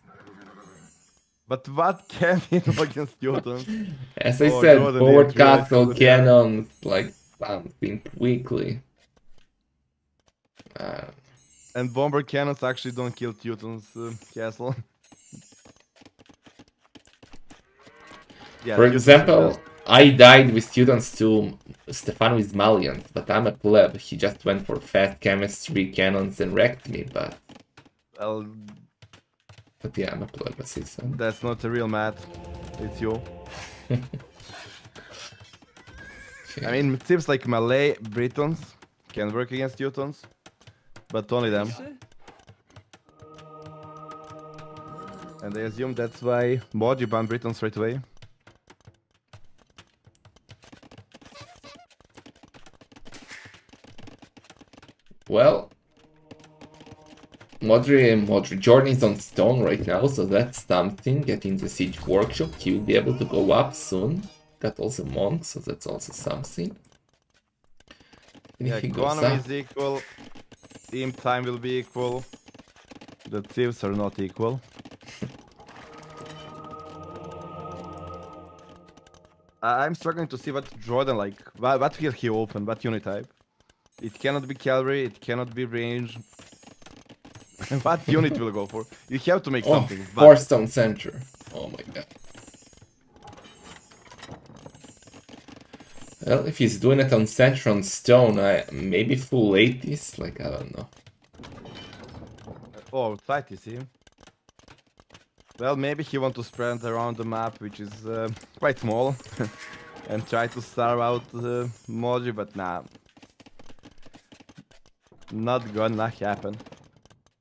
But what can he do against Teutons? As I Oh, said, JorDan forward needs really castle, good, yeah. cannons, like something quickly. And bomber cannons actually don't kill Teutons castle. Yeah, For Teutons are example, just- I died with students to Stefano is Malian, but I'm a pleb. He just went for fast chemistry, cannons, and wrecked me, well, but yeah, I'm a pleb, as he said. that's not a real math. It's you. I mean, it seems like Malay Britons can work against Teutons, but only them. And I assume that's why Modri banned Britons straight away. Well, JorDan is on stone right now, so that's something. Getting the siege workshop, he will be able to go up soon. Got also monks, so that's also something. And Yeah, if he goes economy up, is equal, team time will be equal, the thieves are not equal. I'm struggling to see what JorDan like. What will he open? What unit type? It cannot be cavalry, it cannot be range. What unit will go for? You have to make oh, something. But 4-stone center. Oh my god. Well, if he's doing it on center on stone, maybe full 80s, like, I don't know. oh, tight, you see. Well, maybe he want to spread around the map, which is quite small, and try to starve out Modri, but nah. Not gonna happen.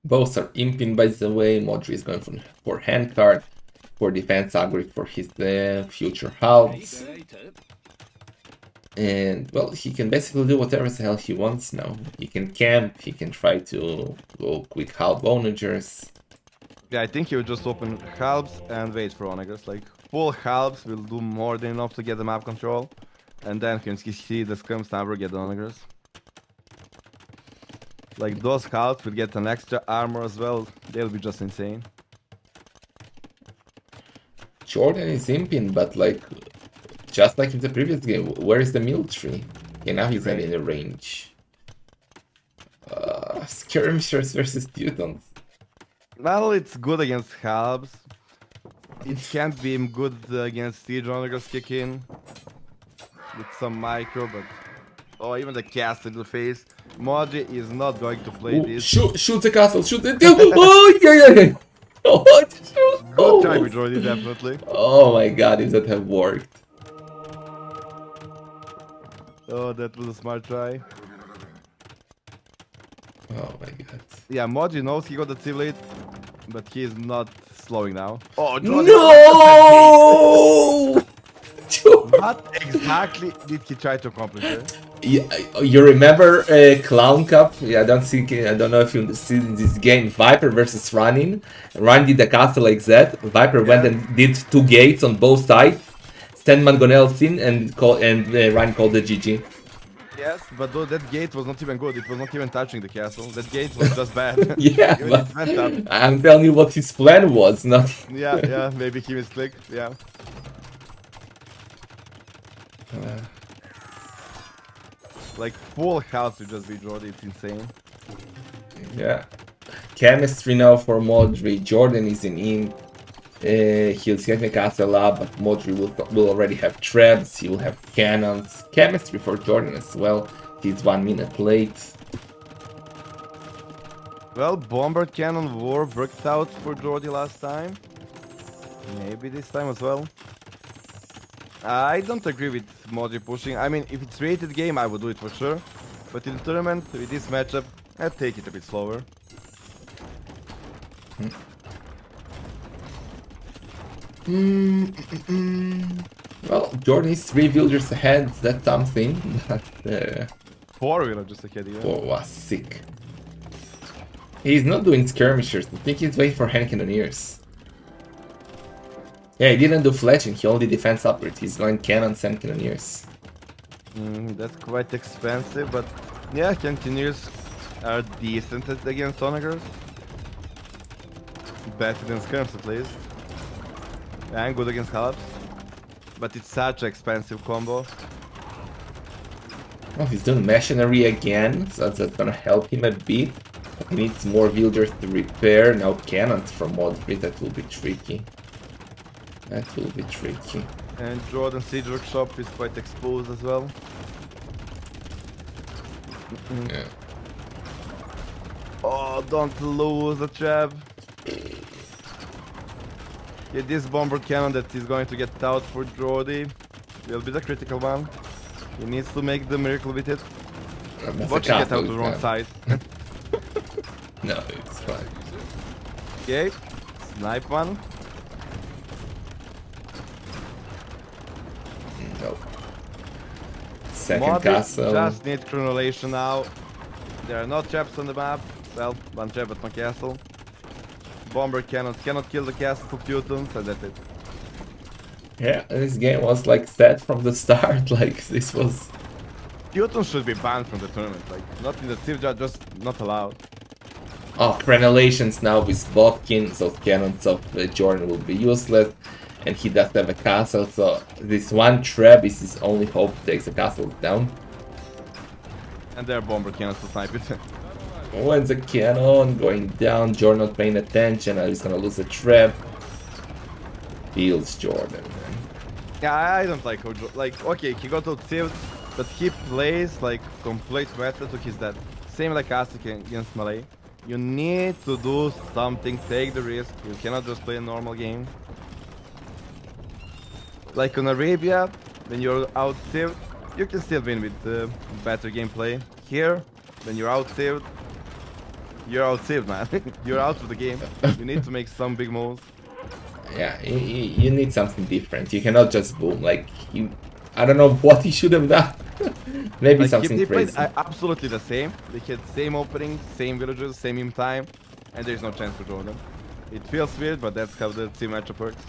Both are imping, by the way. Modri is going for hand card, for defense aggro for his future halves. And, well, he can basically do whatever the hell he wants now. He can camp, he can try to go quick half onagers. Yeah, I think he will just open halves and wait for onagers. Like, full halves will do more than enough to get the map control. And then he can see the scum sniper get the onagers. Like, those halves will get an extra armor as well. They'll be just insane. JorDan is imping, but like, just like in the previous game, where is the military? Okay, now he's not in the range. Skirmishers versus Teutons. Well, it's good against halves. It can't be good against siege onagers kick in. With some micro, but... Oh, even the castle in the face. Modri is not going to play this. Shoot the castle, shoot the... Oh, yeah. Oh, Good try with JorDan, definitely. Oh my god, if that have worked. Oh, that was a smart try. Oh my god. Yeah, Modri knows he got the Civilate, but he is not slowing now. Oh, No! What exactly did he try to accomplish there? Yeah, you remember Clown Cup? Yeah, I don't know if you see this game. Viper versus Running. Run did the castle like that. Viper went and did 2 gates on both sides. Send Mangonels in and Ryan called the GG. Yes, but though that gate was not even good. It was not even touching the castle. That gate was just bad. Yeah, but I'm telling you what his plan was. Not. Yeah, maybe he misclicked. Yeah. Like full house to just be JorDan, it's insane. Yeah. Chemistry now for Modri. JorDan is in imp. He'll get the castle up, but Modri will already have traps. He will have cannons. Chemistry for JorDan as well. He's 1 minute late. Well, bomber cannon war worked out for JorDan last time. Maybe this time as well. I don't agree with Modri pushing. I mean, if it's rated game, I would do it for sure. But in the tournament, with this matchup, I'd take it a bit slower. Well, JorDan is 3 villagers ahead. That's something. But, 4 villagers ahead, yeah. oh, was sick. He's not doing skirmishers. I think he's waiting for hand cannoneers. Yeah, he didn't do fletching, he only defense upgrade. He's going cannons and cannoneers. That's quite expensive, but yeah, cannoneers are decent against onagers. Better than skirms at least. And good against halves. But it's such an expensive combo. Oh, he's doing machinery again, so that's gonna help him a bit. He needs more villagers to repair. Now cannons from Modri, that will be tricky. That will be tricky. And JorDan Siege Workshop is quite exposed as well. Yeah. Oh, don't lose the trap. Yeah, this bomber cannon that is going to get out for JorDan will be the critical one. He needs to make the miracle with it. Watch it get out to the wrong side. No, it's fine. Okay, snipe one. Nope. Second Modri castle. just need chronolation now. There are no traps on the map. Well, one trap but no castle. Bomber cannons cannot kill the castle to Teutons, and that's it. Yeah, this game was like set from the start. Like this was. Teutons should be banned from the tournament. Like not in the Civ, just not allowed. Oh, crenellations now with Botkin, so cannons of JorDan will be useless. And he does have a castle, so this one trap is his only hope to take the castle down. And there are bomber cannons to snipe it. When the cannon going down, JorDan not paying attention, and he's gonna lose a trap. Feels JorDan, man. Yeah, I don't like how okay, he got out-saved, but he plays like complete meta to his death. Same like Asik against Malay. You need to do something, take the risk. You cannot just play a normal game. Like on Arabia, when you're out-saved, you can still win with better gameplay. Here, when you're out-saved, man. You're out of the game. You need to make some big moves. Yeah, you need something different. You cannot just boom. Like, I don't know what he should have done. Maybe Like something they crazy. played absolutely the same. They had same opening, same villagers, same in time, and there's no chance for JorDan. It feels weird, but that's how the team matchup works.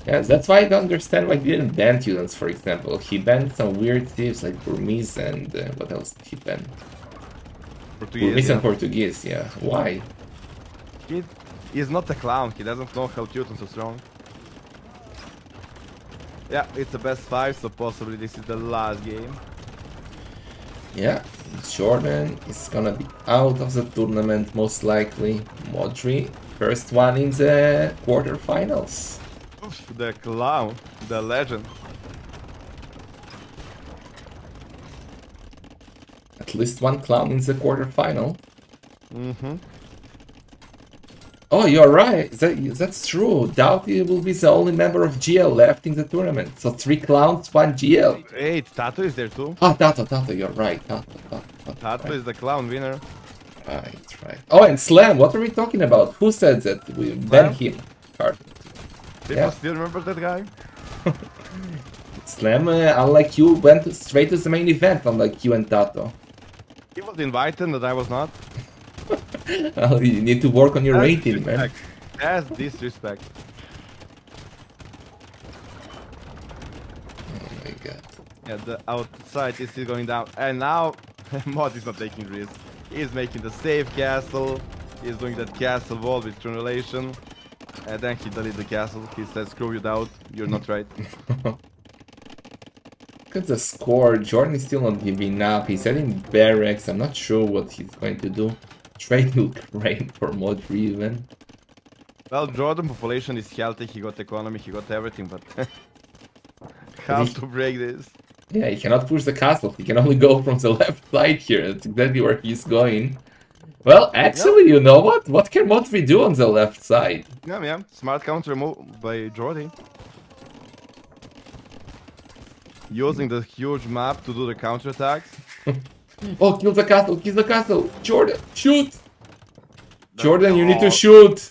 Yes, that's why I don't understand why he didn't ban Tudans, for example. He banned some weird thieves like Burmese and what else did he ban? Burmese and Portuguese, yeah. Why? He is not a clown. He doesn't know how Tudans are strong. Yeah, it's the best 5, so possibly this is the last game. Yeah, JorDan is gonna be out of the tournament most likely. Modri, first one in the quarterfinals. Oof, the clown, the legend. At least one clown in the quarterfinal. Mm-hmm. Oh, you're right. That's true. Doughty will be the only member of GL left in the tournament. So 3 clowns, 1 GL. Hey, Tato is there too. Ah, Tato, you're right. Tato is the clown winner. Right. Oh, and Slam, what are we talking about? Who said that? We banned him. Hard. People still remember that guy? Slam, unlike you, went straight to the main event, unlike you and Tato. He was invited, but I was not. Well, you need to work on your rating, man. That's disrespect. Oh my god. Yeah, the outside is still going down. And now, Mod is not taking risks. He's making the safe castle. He's doing that castle wall with translation. And then he deleted the castle. He says, screw you out. You're not right. Look at the score. JorDan is still not giving up. He's setting barracks. I'm not sure what he's going to do. Trade will great for Modri even. Well, JorDan population is healthy. He got economy. He got everything. But how to break this? Yeah, he cannot push the castle. He can only go from the left side here. That's exactly where he's going. Well, actually, you know what? What can Modri do on the left side? Yeah. Smart counter move by JorDan. Using the huge map to do the counter attacks. Oh, kill the castle! Kill the castle! JorDan, shoot! JorDan, you need to shoot!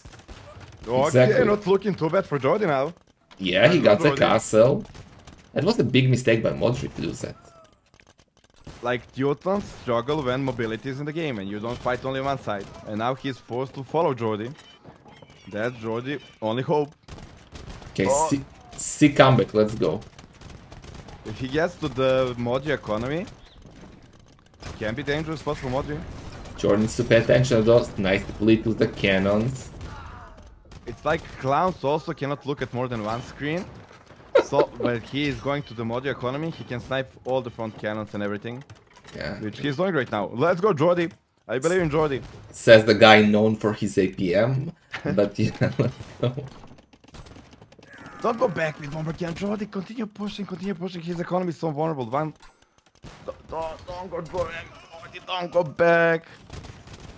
Okay, Exactly. not looking too bad for JorDan now. Yeah, he got the castle. That was a big mistake by Modri to do that. Like, Teutons struggle when mobility is in the game and you don't fight only one side. And now he's forced to follow JorDan. That's JorDan only hope. Okay, see comeback, let's go. If he gets to the Modri economy, can be dangerous spot for Modri. JorDan needs to pay attention to those. Nice bleed with the cannons. It's like clowns also cannot look at more than one screen. So when he is going to the Modri economy, he can snipe all the front cannons and everything. Yeah. Which he's doing right now. Let's go, JorDan. I believe in JorDan. Says the guy known for his APM. But yeah, let's go. Don't go back with bomber cannon, JorDan. Continue pushing. His economy is so vulnerable. Don't go back. JorDan, don't go back.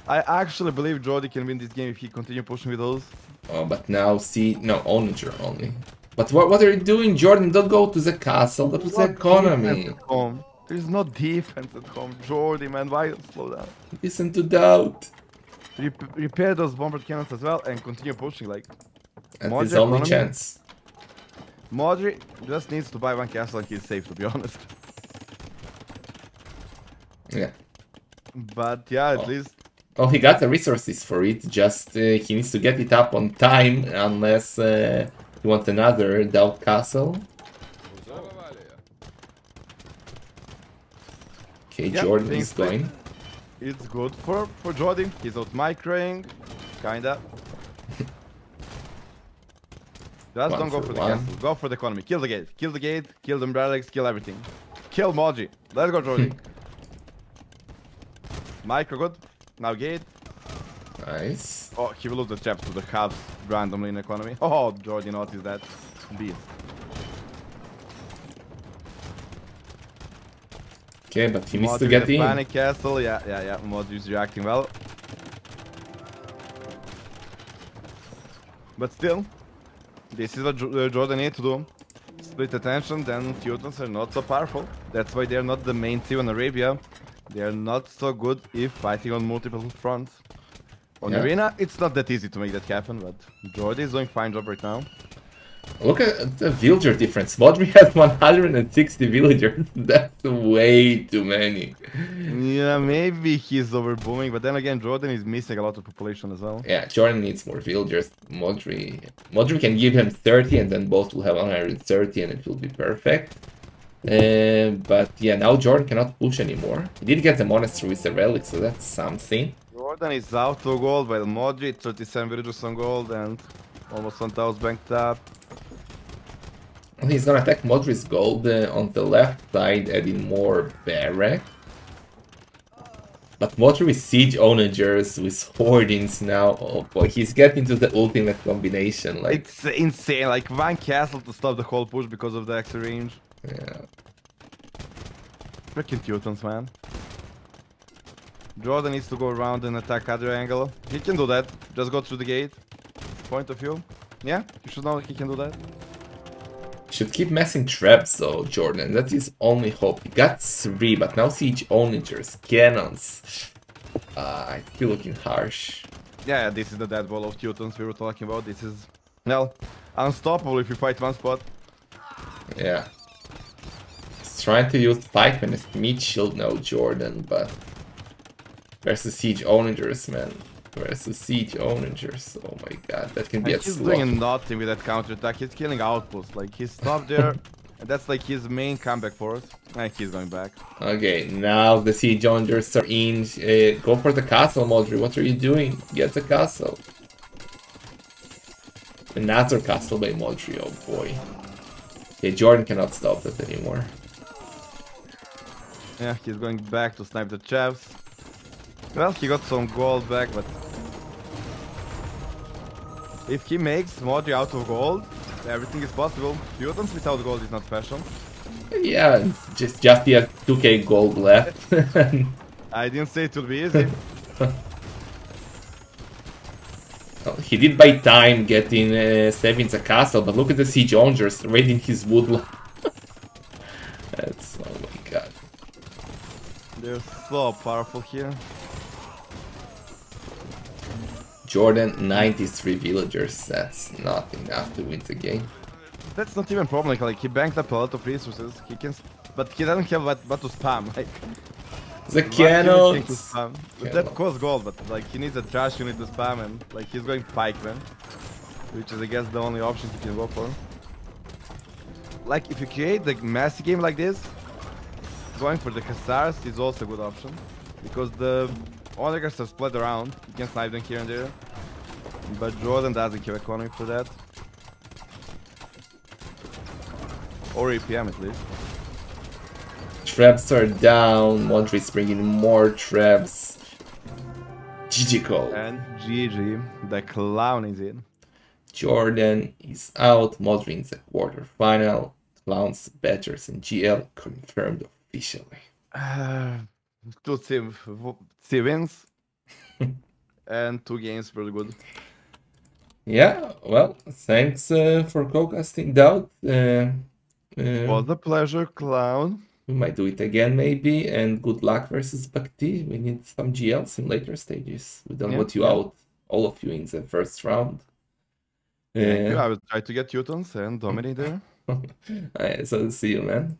I actually believe JorDan can win this game if he continue pushing with those. Oh, but now see, no, onager only. But what are you doing, JorDan? Don't go to the castle, go to the economy. There's no defense at home. JorDan, man, why slow down? Listen to doubt. Repair those bomber cannons as well and continue pushing. Like, That's his only chance. Modri just needs to buy one castle and he's safe, to be honest. Yeah. But yeah, at least. Oh, he got the resources for it. Just he needs to get it up on time, unless he wants another doubt castle. Okay, Yeah, JorDan is going. It's good for JorDan. He's out microing, kinda. Just don't go for the castle. Go for the economy. Kill the gate. Kill the gate. Kill the umbrellas. Kill everything. Kill Modri. Let's go, JorDan. Micro good. Now gate. Nice. Oh, he will lose the trap to the halves randomly in economy. Oh, JorDan noticed that. Beast. Okay, but he needs Modri to get with in. Panic castle. Yeah. Modri is reacting well. But still, this is what JorDan need to do. Split attention, then Teutons are not so powerful. That's why they're not the main team in Arabia. They are not so good if fighting on multiple fronts. On Yeah. Arena, it's not that easy to make that happen, but JorDan is doing fine job right now. Look at the villager difference. Modri has 160 villagers. That's way too many. Yeah, maybe he's overbooming, but then again, JorDan is missing a lot of population as well. Yeah, JorDan needs more villagers. Modri can give him 30 and then both will have 130 and it will be perfect. But yeah, now JorDan cannot push anymore. He did get the monastery with the relic, so that's something. JorDan is out to gold, while Modri 37 villagers on gold and almost 1000 banked up. He's gonna attack Modri's gold on the left side, adding more barrack. But Modri with siege onagers, with hoardings now. Oh boy, he's getting to the ultimate combination. Like, It's insane, like one castle to stop the whole push because of the extra range. yeah. Freaking Teutons, man. JorDan needs to go around and attack other angle. He can do that. Just go through the gate. Point of view. Yeah, you should know he can do that. Should keep messing traps though, JorDan. That's his only hope. He got 3, but now siege onagers, cannons. It's still looking harsh. Yeah, this is the dead ball of Teutons we were talking about. This is, well, unstoppable if you fight one spot. Yeah. He's trying to use pikeman as meat shield now, JorDan, but versus siege onagers, man. Versus siege onagers. Oh my god, that can be a He's slaughter. doing nothing with that counter attack. He's killing outposts. Like he's stopped there, and that's like his main comeback for us. And he's going back. Okay, now the siege onagers are in. Go for the castle, Modri. What are you doing? Get the castle. Another castle by Modri. Oh boy. Okay, JorDan cannot stop that anymore. Yeah, he's going back to snipe the chaps. Well, he got some gold back, but if he makes Modri out of gold, everything is possible. Teutons without gold is not special. Yeah, it's just he has 2k gold left. I didn't say it will be easy. Well, he did buy time getting saving the castle, but look at the siege onagers raiding his woodland. That's, oh my god. They're so powerful here. JorDan 93 villagers. That's not enough to win the game. That's not even problem. Like he banked up a lot of resources. He can, but he doesn't have what to spam. Like The one cannons. unit thing to spam. But that costs gold, but like he needs a trash unit to spam, and like he's going pikeman, which is I guess the only option he can go for. Like if you create the massy game like this, going for the Hussars is also a good option because the onagers are split around. You can snipe them here and there, but JorDan doesn't have economy for that, or APM at least. Traps are down. Modri's bringing more traps. GG call. And GG, the clown is in. JorDan is out. Modri in the quarterfinal. Clowns, Badgers, and GL confirmed officially. 2 C wins and 2 games really good. Yeah, well, thanks for co-casting Doubt. Was a pleasure, clown. We might do it again maybe, and good luck versus Bhakti. We need some GLs in later stages. We don't want you out, all of you, in the first round. Thank you. I will try to get Teutons and dominate there. So see you, man.